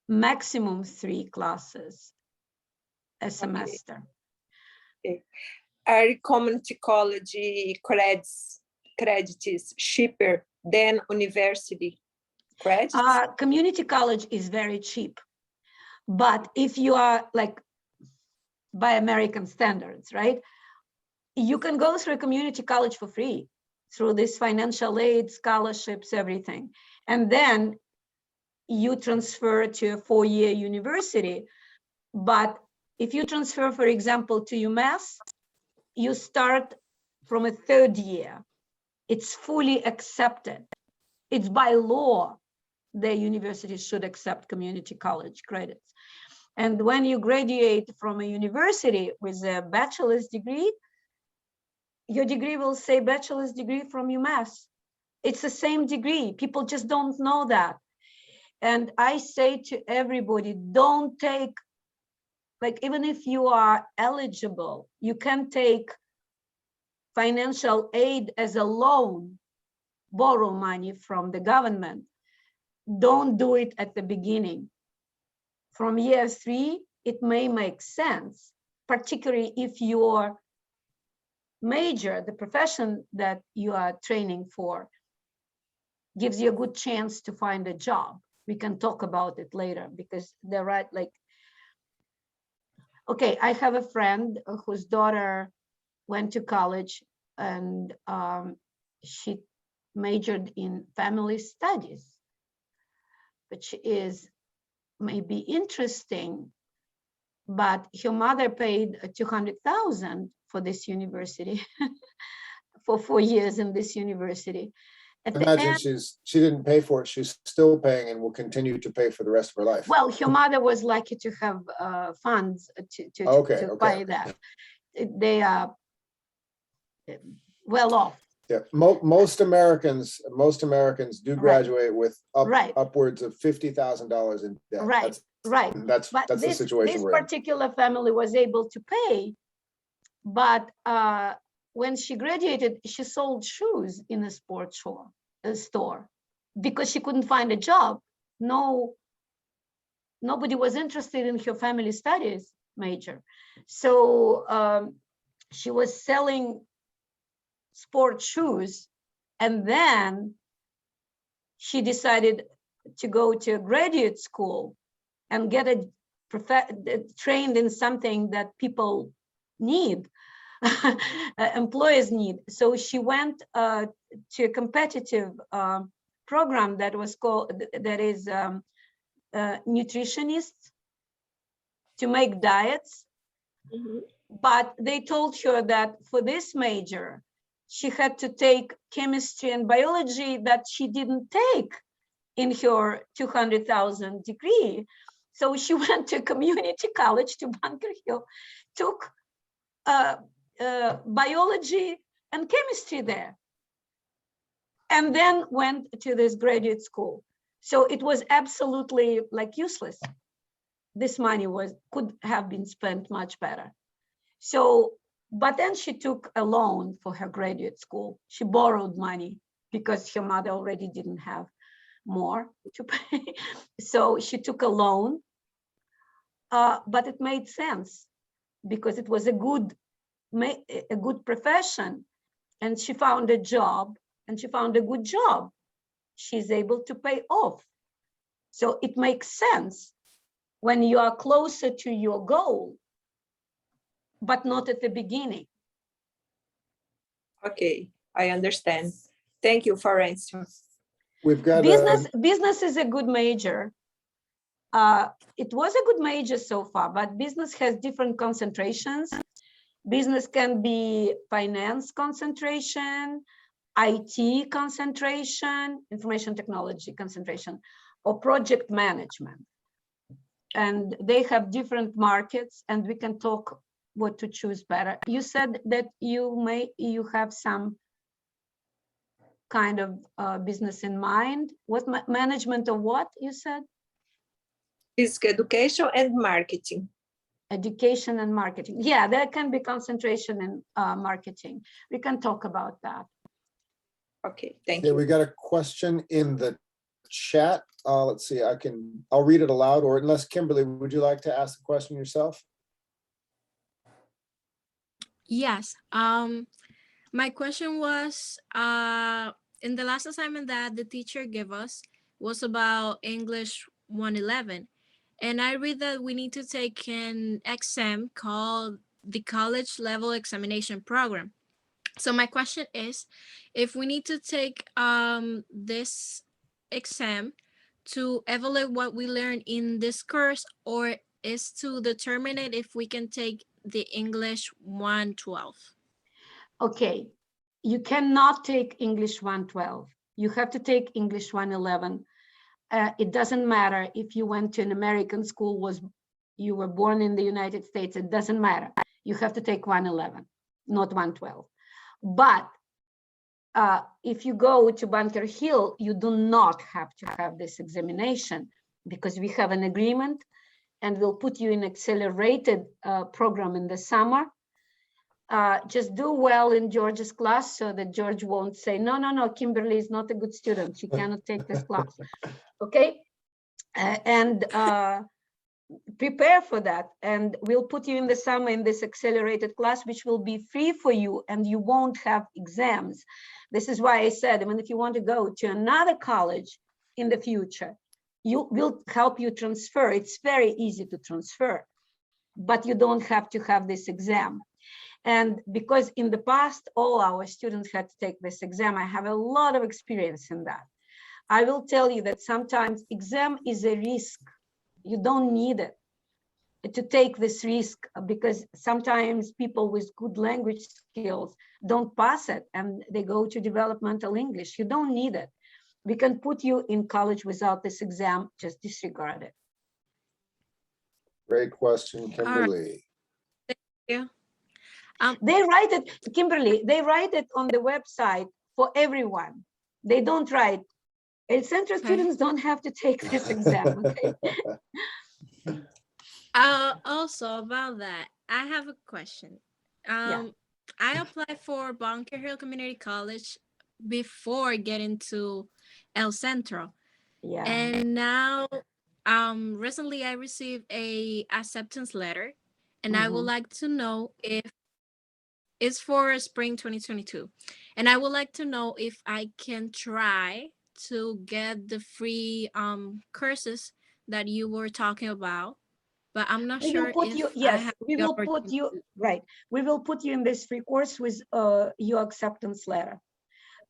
maximum 3 classes a semester. Are community college credits cheaper than university credits? Community college is very cheap, but if you are like by American standards, right? You can go through a community college for free through this financial aid, scholarships, everything. And then you transfer to a 4-year university. But if you transfer, for example, to UMass, you start from a 3rd year. It's fully accepted. It's by law, the university should accept community college credits. And when you graduate from a university with a bachelor's degree, your degree will say bachelor's degree from UMass. It's the same degree. People just don't know that. And I say to everybody, don't take, like, even if you are eligible, you can take financial aid as a loan, borrow money from the government. Don't do it at the beginning. From year 3, it may make sense, particularly if your major, the profession that you are training for, gives you a good chance to find a job. We can talk about it later because they're right, like, okay, I have a friend whose daughter went to college and she majored in family studies, which is maybe interesting, but her mother paid $200,000 for this university for 4 years in this university. At the Imagine end, she didn't pay for it. She's still paying and will continue to pay for the rest of her life. well, her mother was lucky to have funds to Okay, buy that. They are well off. Yeah, most Americans do graduate with Right. upwards of $50,000 in debt. Right, right. That's But the situation this we're in. particular family was able to pay, but when she graduated, she sold shoes in a sports store because she couldn't find a job. Nobody was interested in her family studies major. So she was selling sport shoes, and then she decided to go to a graduate school and get trained in something that people need, employers need. So she went to a competitive program that was called, that is nutritionists to make diets. Mhm. But they told her that for this major, she had to take chemistry and biology that she didn't take in her 200,000 degree. So she went to community college to Bunker Hill, took biology and chemistry there, and then went to this graduate school. So it was absolutely like useless. This money could have been spent much better. So, but then she took a loan for her graduate school. She borrowed money because her mother already didn't have more to pay. So she took a loan, but it made sense because it was a good profession, and she found a job, and she found a good job. She's able to pay off. So it makes sense when you are closer to your goal, but not at the beginning. Okay, I understand. Thank you for answering. We've got Business is a good major. It was a good major so far, but business has different concentrations. Business can be finance concentration, IT concentration, information technology concentration, or project management. And they have different markets, and we can talk what to choose better. You said that you have some kind of business in mind. What management of what you said? Physical education and marketing. Education and marketing. Yeah, there can be concentration in marketing. We can talk about that. Okay, thank Okay, you. we got a question in the chat. let's see, I'll read it aloud, or unless Kimberly, would you like to ask the question yourself? Yes. My question was, in the last assignment that the teacher gave us was about English 111. And I read that we need to take an exam called the College Level Examination Program. So my question is, if we need to take this exam to evaluate what we learned in this course, or is to determine it if we can take the English 112? Okay, you cannot take English 112. You have to take English 111. It doesn't matter if you went to an American school, you were born in the United States, it doesn't matter. You have to take 111, not 112. But if you go to Bunker Hill, you do not have to have this examination, because we have an agreement and we'll put you in accelerated program in the summer. Just do well in George's class so that George won't say, no, Kimberly is not a good student. She cannot take this class. Okay. And prepare for that. And we'll put you in the summer in this accelerated class, which will be free for you, and you won't have exams. This is why I said, I mean, if you want to go to another college in the future, we'll help you transfer. It's very easy to transfer, but you don't have to have this exam. And because in the past, all our students had to take this exam, I have a lot of experience in that. I will tell you that sometimes exam is a risk. You don't need it to take this risk, because sometimes people with good language skills don't pass it and they go to developmental English. You don't need it. We can put you in college without this exam, just disregard it. Great question, Kimberly. Yeah. They write it, Kimberly, they write it on the website for everyone. They don't write, and Centro students don't have to take this exam, okay? Also about that, I have a question. Yeah. I applied for Bunker Hill Community College before getting to El Centro. Yeah. And now, recently I received a acceptance letter, and I would like to know if it's for spring 2022. And I would like to know if I can try to get the free courses that you were talking about, but I'm not sure if I have we the will put opportunity. you, right. We will put you in this free course with your acceptance letter.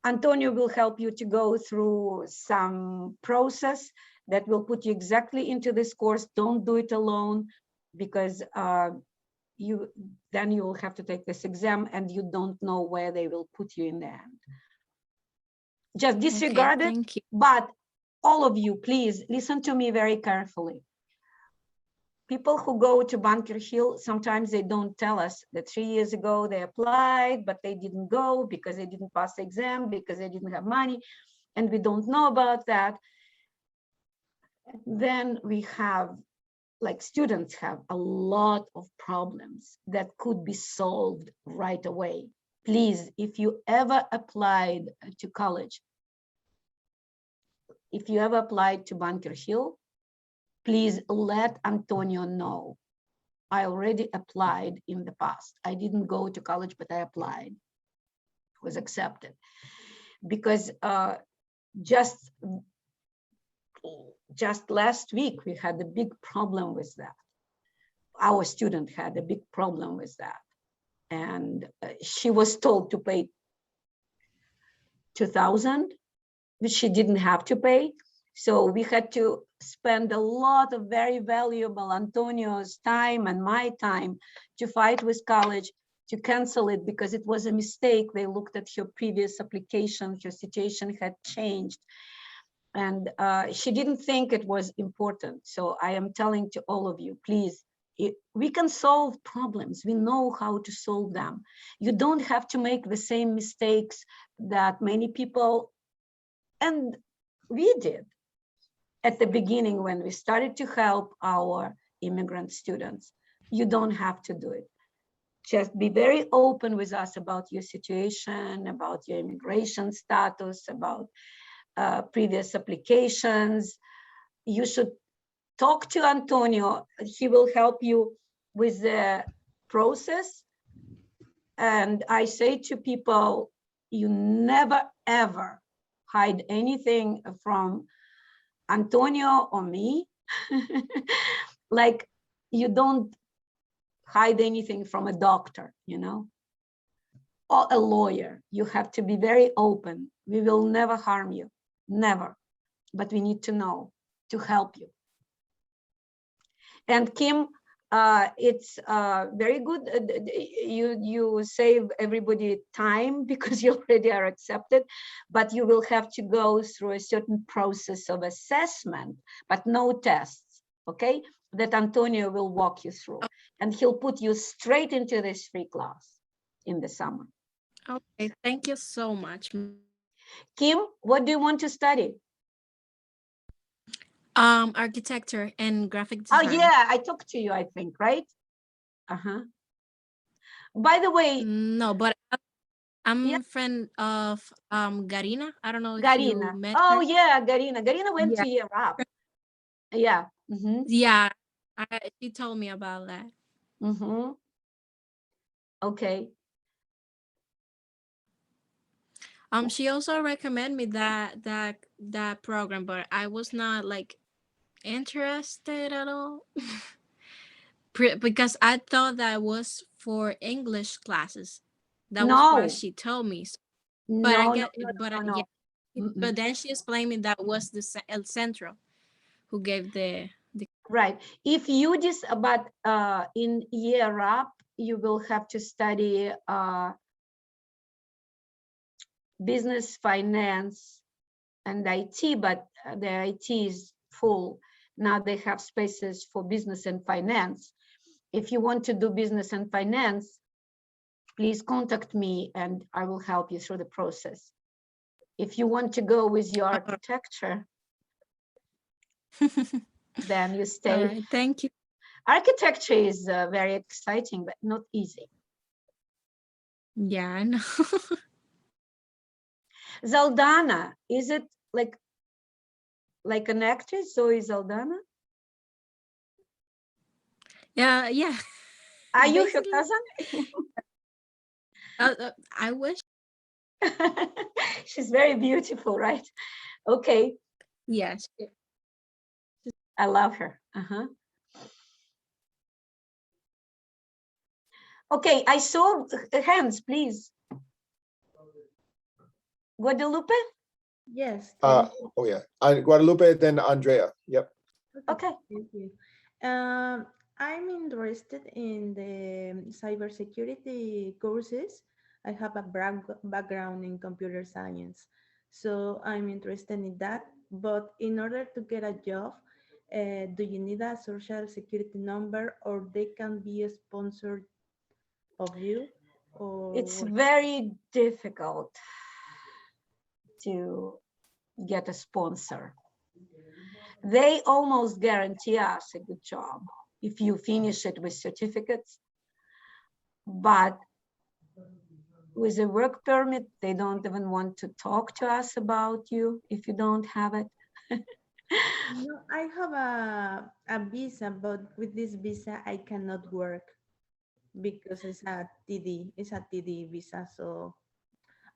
Antonio will help you to go through some process that will put you exactly into this course. Don't do it alone, because then you will have to take this exam and you don't know where they will put you in the end. Just disregard it. Thank you. But all of you, please listen to me very carefully. People who go to Bunker Hill, sometimes they don't tell us that 3 years ago they applied, but they didn't go because they didn't pass the exam, because they didn't have money, and we don't know about that. Then we have, like, students have a lot of problems that could be solved right away. Please, if you ever applied to college, if you ever applied to Bunker Hill, please let Antonio know. I already applied in the past. I didn't go to college, but I applied, was accepted. Because just last week, we had a big problem with that. Our student had a big problem with that. And she was told to pay $2,000, which she didn't have to pay. So we had to spend a lot of very valuable Antonio's time and my time to fight with college to cancel it, because it was a mistake. They looked at her previous application, her situation had changed. And she didn't think it was important. So I am telling to all of you, please, we can solve problems. We know how to solve them. You don't have to make the same mistakes that many people, and we did at the beginning when we started to help our immigrant students. You don't have to do it. Just be very open with us about your situation, about your immigration status, about previous applications. you should talk to Antonio. He will help you with the process. And I say to people, you never, ever hide anything from Antonio or me. Like you don't hide anything from a doctor, you know, or a lawyer. You have to be very open. We will never harm you, never. But we need to know to help you. And Kim, it's very good. You save everybody time because you already are accepted, but you will have to go through a certain process of assessment, but no tests, okay? That Antonio will walk you through, and he'll put you straight into this free class in the summer. Okay, thank you so much. Kim, what do you want to study? Architecture and graphic design. Oh yeah, I talked to you, I think, right? Uh-huh. By the way, No, but I'm Yeah. a friend of Garina. I don't know if Garina. you met Oh her. yeah, Garina. Garina went Yeah. to Europe. Yeah. Mm-hmm. Yeah, she told me about that. Mm-hmm. Okay. She also recommended me that program, but I was not like interested at all. Because I thought that was for English classes. That was No. what she told me. But I No, get, no, but no, no. yeah, but then she explained me that was the El Centro who gave the Right. If you but in Europe, you will have to study business, finance, and IT, but the IT is full. Now they have spaces for business and finance. If you want to do business and finance, please contact me and I will help you through the process. If you want to go with your architecture, then you stay. All right, thank you. Architecture is very exciting, but not easy. Yeah, I know. Zaldana, is it like an actress, Zoe Zaldana? Yeah, yeah. Are you her Basically. cousin? I wish. She's very beautiful, right? Okay, Yes. I love her. Uh-huh. Okay, I saw hands, please. Guadalupe? Yes. Oh yeah, Guadalupe, then Andrea. Yep. Okay. Thank you. I'm interested in the cybersecurity courses. I have a background in computer science, so I'm interested in that. But in order to get a job, do you need a social security number, or they can be sponsored of you? Or It's what? very difficult to get a sponsor. They almost guarantee us a good job if you finish it with certificates. But with a work permit, they don't even want to talk to us about you if you don't have it. No, I have a visa, but with this visa, I cannot work because it's a TD visa. So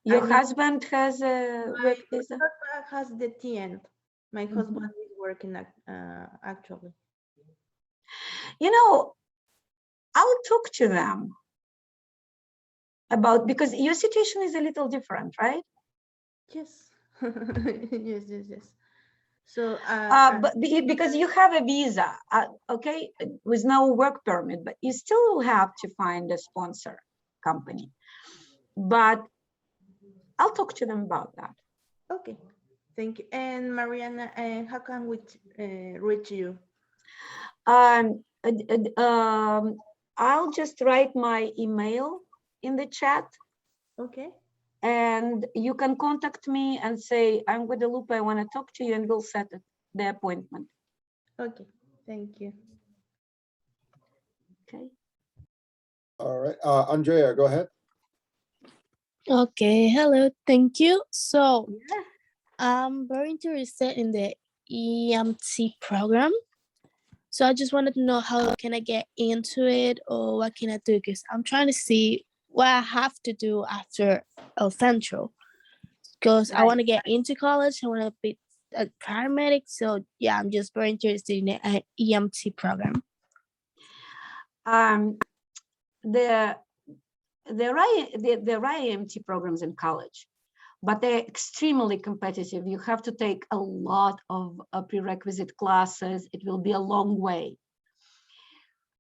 Your I need husband has a work my visa? husband has the TN. My husband is working actually. You know, I'll talk to them about, because your situation is a little different, right? Yes, yes. So But because you have a visa, okay, with no work permit, but you still have to find a sponsor company. But I'll talk to them about that. okay, thank you. And Marianna, how can we reach you? I'll just write my email in the chat. Okay. And you can contact me and say, I'm Guadalupe, I want to talk to you, and we'll set the appointment. Okay, thank you. Okay. All right, Andrea, go ahead. Okay, hello, thank you. So Yeah. I'm very interested in the EMT program. So I just wanted to know how can I get into it or what can I do? Because I'm trying to see what I have to do after Centro. Because I want to get into college. I want to be a paramedic. So yeah, I'm just very interested in an EMT program. There are IMT programs in college, but they're extremely competitive. You have to take a lot of prerequisite classes. It will be a long way.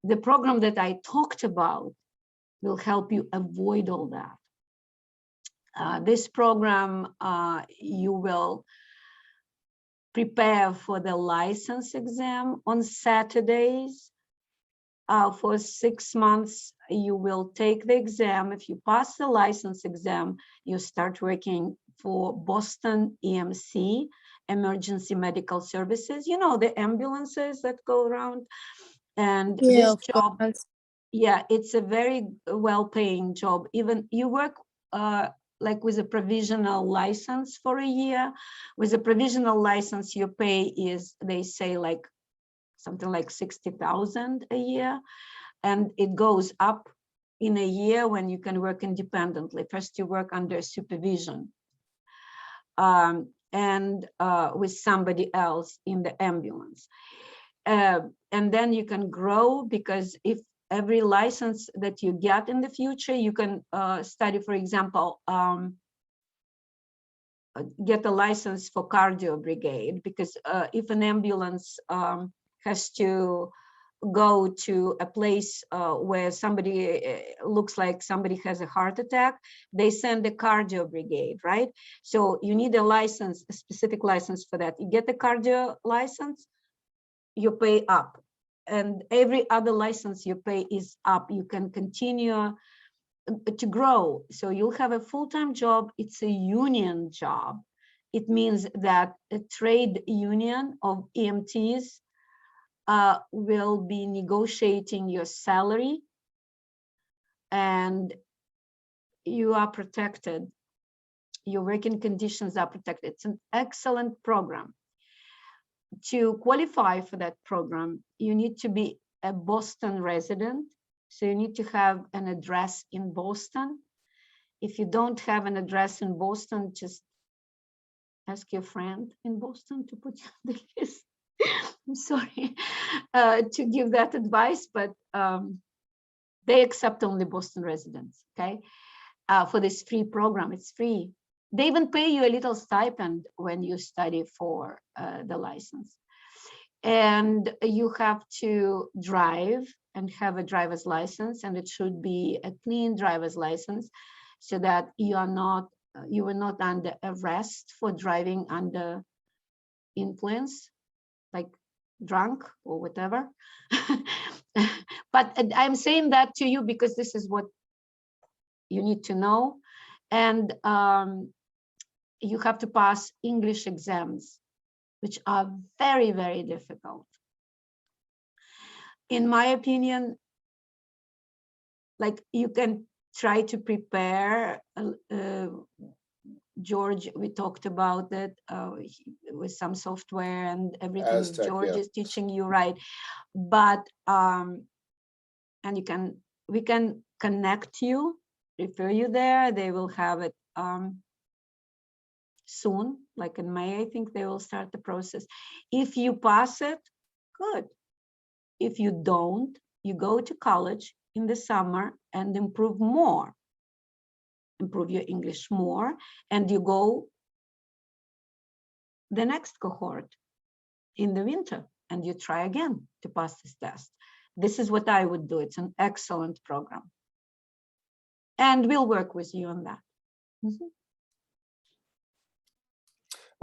The program that I talked about will help you avoid all that. This program, you will prepare for the license exam on Saturdays. For 6 months, you will take the exam. If you pass the license exam, you start working for Boston EMC, Emergency Medical Services. You know, the ambulances that go around. And this job, yeah, it's a very well-paying job. Even you work like with a provisional license for a year. With a provisional license, your pay is, they say, like something like 60,000 a year, and it goes up in a year when you can work independently. First, you work under supervision and with somebody else in the ambulance, and then you can grow, because if every license that you get in the future, you can study, for example, get a license for cardio brigade, because if an ambulance has to go to a place where somebody looks like somebody has a heart attack, they send a cardio brigade, right? So you need a license, a specific license for that. You get a cardio license, you pay up, and every other license you pay is up. You can continue to grow. So you'll have a full-time job. It's a union job. It means that a trade union of EMTs will be negotiating your salary, and you are protected. Your working conditions are protected. It's an excellent program. To qualify for that program, you need to be a Boston resident. So you need to have an address in Boston. If you don't have an address in Boston, just ask your friend in Boston to put you on the list. I'm sorry to give that advice, but they accept only Boston residents, okay? For this free program, it's free. They even pay you a little stipend when you study for the license. And you have to drive and have a driver's license, and it should be a clean driver's license, so that you are not under arrest for driving under influence, like drunk or whatever. But I'm saying that to you because this is what you need to know. And you have to pass English exams, which are very, very difficult. In my opinion, like, you can try to prepare, George, we talked about it with some software and everything. Aztec, George yeah. is teaching you, right? But, and we can connect you, refer you there. They will have it soon, like in May, I think they will start the process. If you pass it, good. If you don't, you go to college in the summer and improve more, improve your English more, and you go the next cohort in the winter and you try again to pass this test. This is what I would do. It's an excellent program. And we'll work with you on that. Mm-hmm.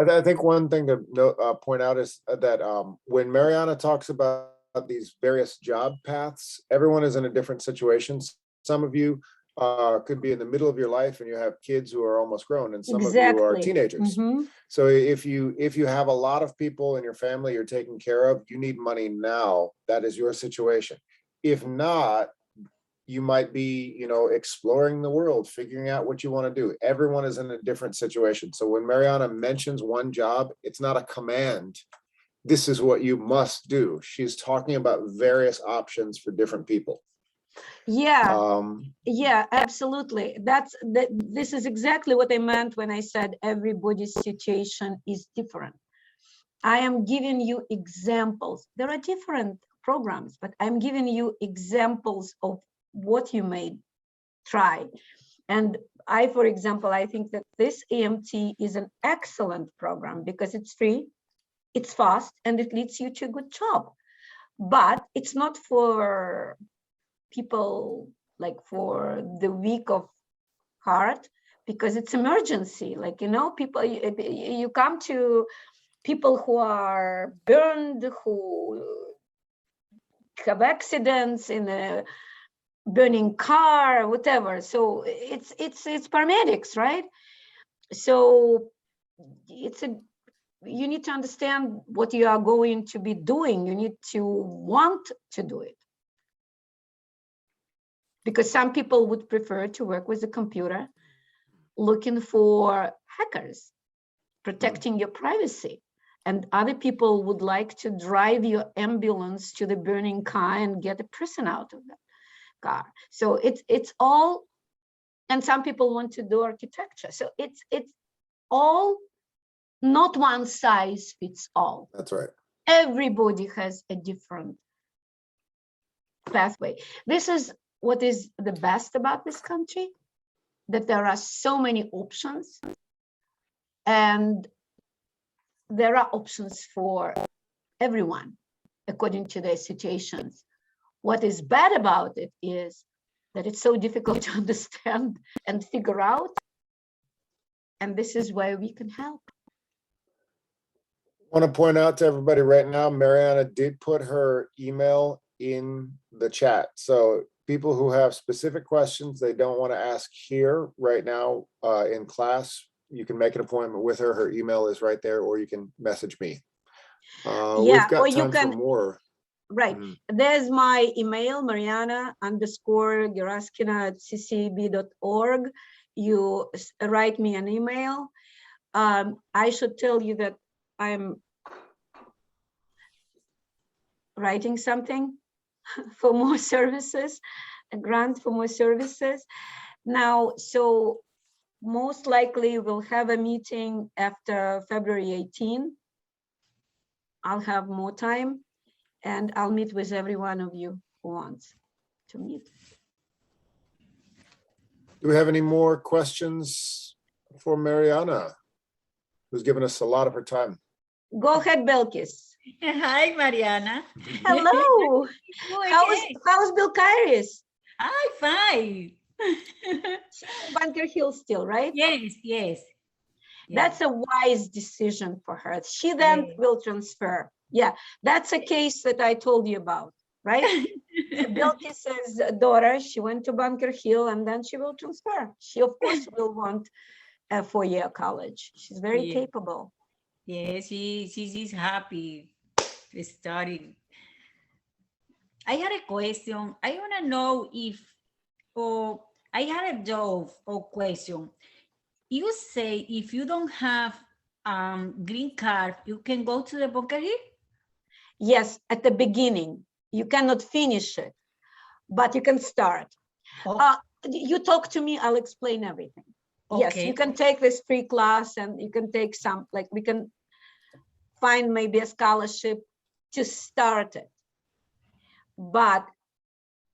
I think one thing to point out is that when Marianna talks about these various job paths, everyone is in a different situation. Some of you could be in the middle of your life and you have kids who are almost grown, and some of you are teenagers. Mm-hmm. So if you have a lot of people in your family you're taking care of, you need money now. That is your situation. If not, you might be, exploring the world, figuring out what you want to do. Everyone is in a different situation. So when Marianna mentions one job, it's not a command. this is what you must do. She's talking about various options for different people. Yeah, yeah, absolutely. This is exactly what I meant when I said everybody's situation is different. I am giving you examples. There are different programs, but I'm giving you examples of what you may try. And for example, I think that this EMT is an excellent program because it's free, it's fast, and it leads you to a good job. But it's not for people like for the weak of heart, because it's emergency. Like, you know, people, you come to people who are burned, who have accidents in a burning car, whatever. So it's paramedics, right? So you need to understand what you are going to be doing. You need to want to do it. Because some people would prefer to work with a computer, looking for hackers, protecting your privacy. And other people would like to drive your ambulance to the burning car and get a person out of that car. So it's all, and some people want to do architecture. So it's all, not one size fits all. That's right. Everybody has a different pathway. This is what is the best about this country, that there are so many options, and there are options for everyone according to their situations. What is bad about it is that it's so difficult to understand and figure out, and this is where we can help. I want to point out to everybody right now, Marianna did put her email in the chat. So people who have specific questions they don't want to ask here right now in class, you can make an appointment with her. Her email is right there, or you can message me. Yeah, we've got or you time can, for more. right. There's my email, Marianna_Geraskina@ccb.org. You write me an email. I should tell you that I'm writing something for more services, a grant for more services. Now, so most likely we'll have a meeting after February 18. I'll have more time and I'll meet with every one of you who wants to meet. Do we have any more questions for Marianna, who's given us a lot of her time? Go ahead, Belkis. Hi, Mariana. Hello. How's Bill Kairis? Hi, fine. Bunker Hill still, right? Yes, yes. That's a wise decision for her. She then will transfer. Yeah, that's a case that I told you about, right? Belkis's daughter, she went to Bunker Hill and then she will transfer. She, of course, will want a 4-year college. She's very capable. Yes, she's happy studying. I had a question. I want to know if, I had a doubt or question. You say if you don't have green card, you can go to the Bunker Hill? Yes, at the beginning. You cannot finish it, but you can start. You talk to me, I'll explain everything. Okay. Yes, you can take this free class and you can take some, like we can find maybe a scholarship to start it. But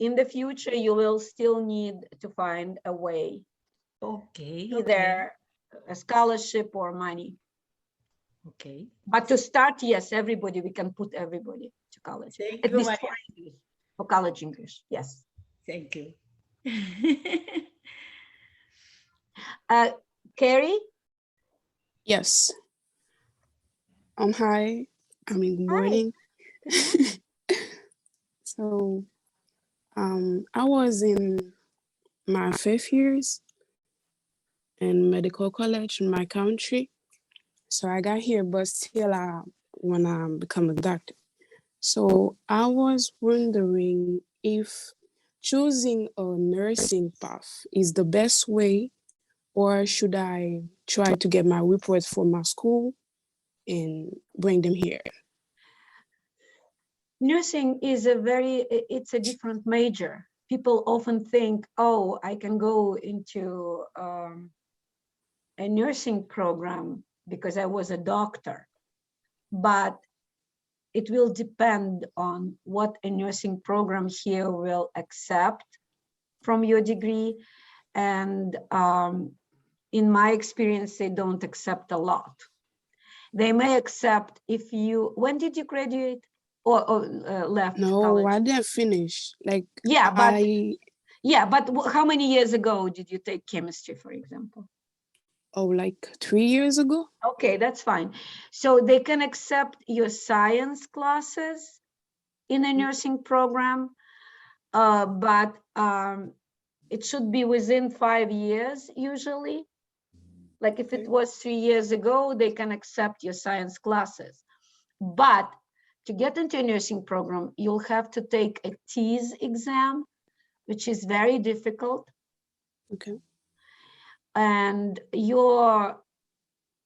in the future, you will still need to find a way. Okay. Either a scholarship or money. Okay. But to start, yes, everybody, we can put everybody to college. Thank At you, least for college English, yes. Thank you. Carrie? Yes. Hi. I mean, good morning. So, I was in my 5th years in medical college in my country. So I got here, but still I want to become a doctor. So I was wondering if choosing a nursing path is the best way, or should I try to get my reports from my school and bring them here? nursing is it's a different major. People often think, oh, I can go into a nursing program because I was a doctor, but it will depend on what a nursing program here will accept from your degree. And in my experience, they don't accept a lot. They may accept if you, when did you graduate or left No, college? I didn't finish. Like, Yeah, but I, how many years ago did you take chemistry, for example? oh, like 3 years ago? Okay, that's fine. So they can accept your science classes in a nursing program, but it should be within 5 years usually. Like if it was 3 years ago, they can accept your science classes. But to get into a nursing program, you'll have to take a TEAS exam, which is very difficult. Okay. And your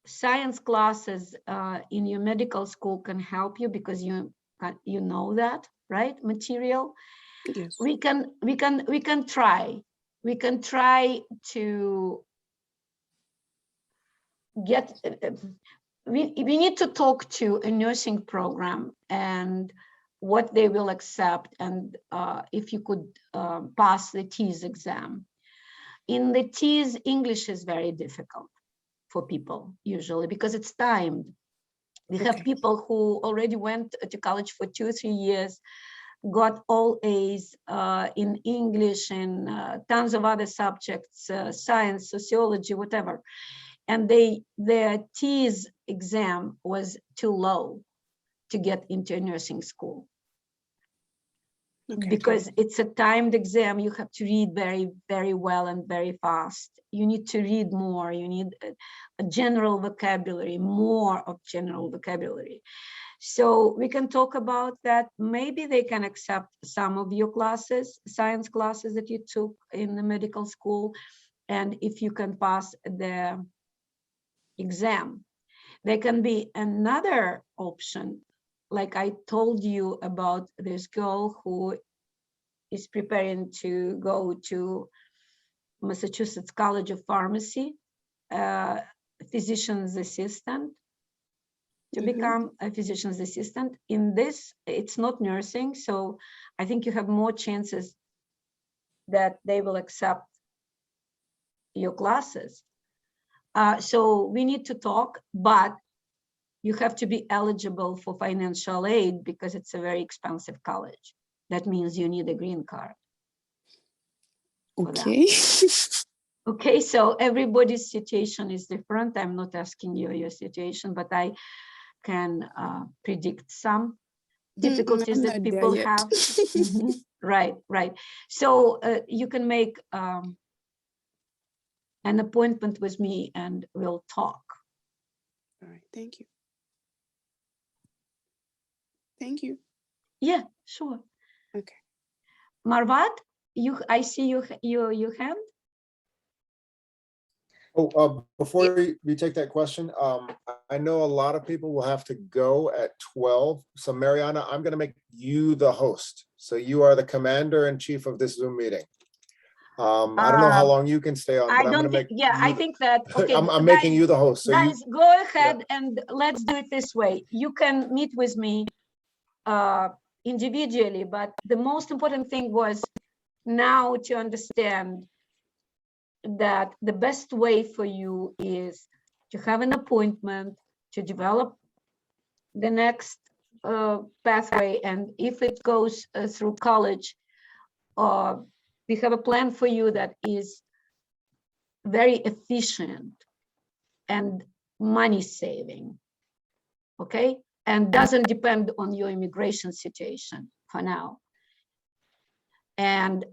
science classes in your medical school can help you because you know that, right? Material. Yes. We can try to get. We need to talk to a nursing program and what they will accept, and if you could pass the TEAS exam. In the TEAS, English is very difficult for people usually because it's timed. We have people who already went to college for 2 or 3 years, got all A's in English and tons of other subjects, science, sociology, whatever. And their TEAS exam was too low to get into a nursing school. Okay. Because it's a timed exam, you have to read very, very well and very fast. You need to read more. You need a general vocabulary, more of general vocabulary. So we can talk about that. Maybe they can accept some of your classes, science classes that you took in the medical school. And if you can pass the exam, there can be another option. Like I told you about this girl who is preparing to go to Massachusetts College of Pharmacy, physician's assistant, to become a physician's assistant. In this, it's not nursing, so I think you have more chances that they will accept your classes. So we need to talk, but you have to be eligible for financial aid because it's a very expensive college. That means you need a green card. Okay. Okay, so everybody's situation is different. I'm not asking you your situation, but I can predict some difficulties that people have. Right. So you can make an appointment with me and we'll talk. All right, thank you. Thank you. Yeah, sure. Okay. Marvat, I see your hand. Oh, before you take that question, I know a lot of people will have to go at 12. So Marianna, I'm going to make you the host. So you are the commander in chief of this Zoom meeting. I don't know how long you can stay on, but I'm going to make. I think that. Okay, I'm making you the host. So guys, go ahead and let's do it this way. You can meet with me individually, but the most important thing was now to understand that the best way for you is to have an appointment to develop the next pathway. And if it goes through college, we have a plan for you that is very efficient and money saving, okay? And doesn't depend on your immigration situation for now. And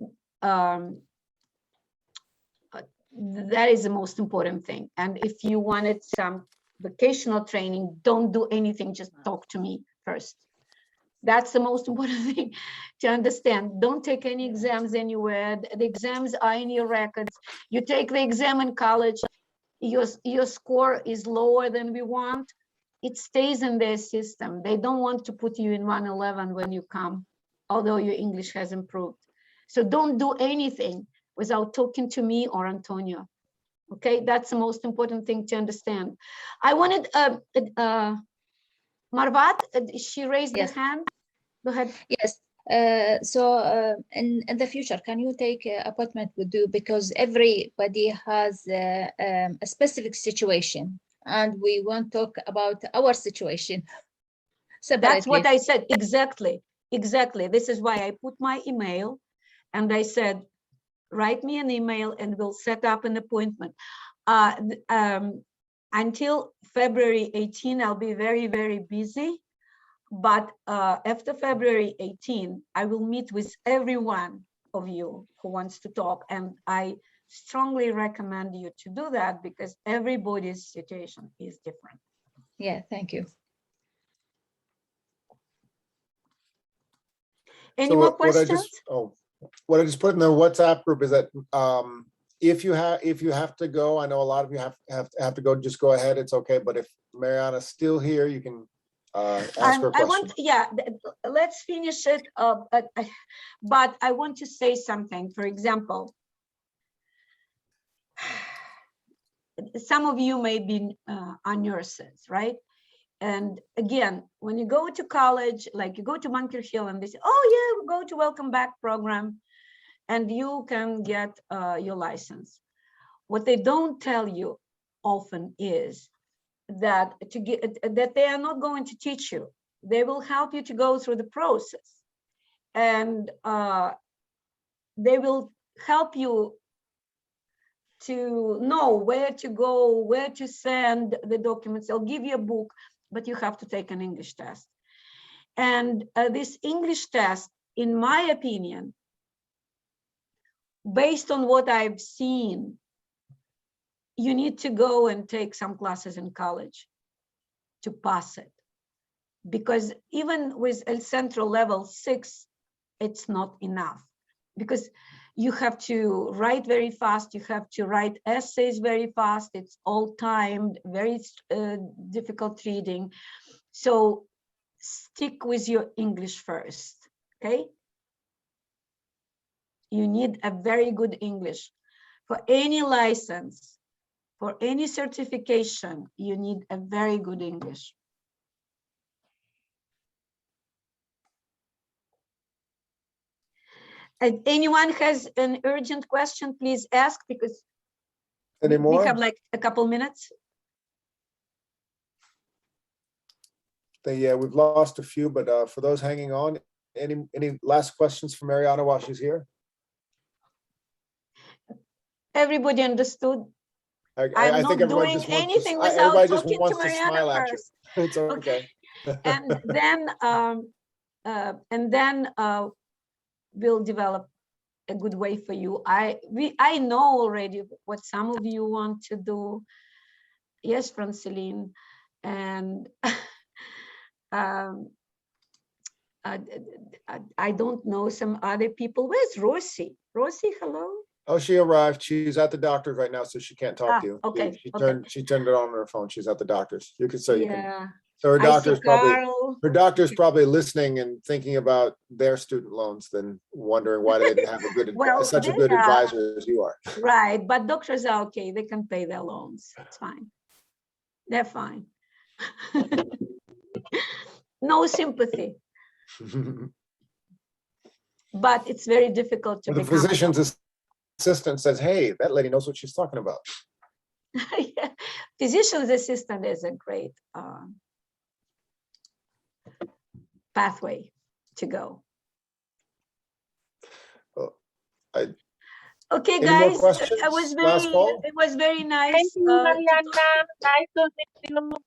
that is the most important thing. And if you wanted some vocational training, don't do anything, just talk to me first. That's the most important thing to understand. Don't take any exams anywhere. The exams are in your records. You take the exam in college, your score is lower than we want. it stays in their system. They don't want to put you in 111 when you come, although your English has improved. So don't do anything without talking to me or Antonio. Okay, that's the most important thing to understand. I wanted Marvat, she raised Yes. her hand. Go ahead. Yes. In the future, can you take appointment with you, because everybody has a specific situation, and we want to talk about our situation separately. That's what I said. Exactly. Exactly. This is why I put my email and I said, write me an email and we'll set up an appointment. Until February 18, I'll be very, very busy. But after February 18, I will meet with every one of you who wants to talk. And I strongly recommend you to do that because everybody's situation is different. Yeah, thank you. Any more questions? What I just put in the WhatsApp group is that if you have to go, I know a lot of you have to go, just go ahead, it's okay. But if Marianna's still here, you can ask her a question. Let's finish it. But I want to say something. For example, some of you may be are nurses, right? And again, when you go to college, like you go to Bunker Hill and they say, oh yeah, we go to Welcome Back program and you can get your license. What they don't tell you often is that they are not going to teach you. They will help you to go through the process, and they will help you to know where to go, where to send the documents. They'll give you a book, but you have to take an English test. And this English test, in my opinion, based on what I've seen, you need to go and take some classes in college to pass it. Because even with El Centro level 6, it's not enough. Because you have to write very fast, you have to write essays very fast, it's all timed, very difficult reading. So stick with your English first, okay? You need a very good English. For any license, for any certification, you need a very good English. If anyone has an urgent question, please ask, because we have like a couple minutes. Yeah, we've lost a few, but for those hanging on, any last questions for Marianna while she's here? Everybody understood. I think everybody just wants anything to, without everybody just talking wants to to Marianna smile at you. first. It's okay. And then we'll develop a good way for you. I know already what some of you want to do. Yes, Franceline, and I don't know some other people. Where's Rosie? Rosie, hello. Oh, she arrived. She's at the doctor's right now, so she can't talk to you. Okay. She turned it on her phone. She's at the doctor's. You can say you can. So her doctor's probably listening and thinking about their student loans, then wondering why they didn't have a good such a good advisor as you are. Right, but doctors are okay. They can pay their loans. It's fine. They're fine. No sympathy. But it's very difficult to become. The physician's assistant says, hey, that lady knows what she's talking about. Yeah. Physician's assistant is a great pathway to go. Okay, guys, it was very nice. Thank you, Marianna. Nice to meet you.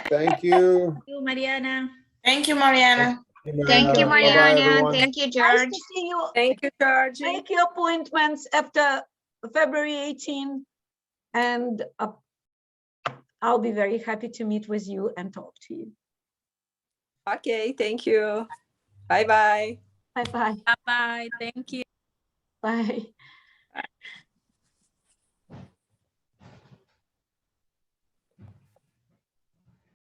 Thank you. Thank you, Marianna. Thank you, Marianna. Thank you, Marianna. Thank you, George. Nice to see you. Thank you, George. Make your appointments after February 18, and I'll be very happy to meet with you and talk to you. Okay, thank you. Bye-bye. Bye-bye. Bye-bye. Thank you. Bye.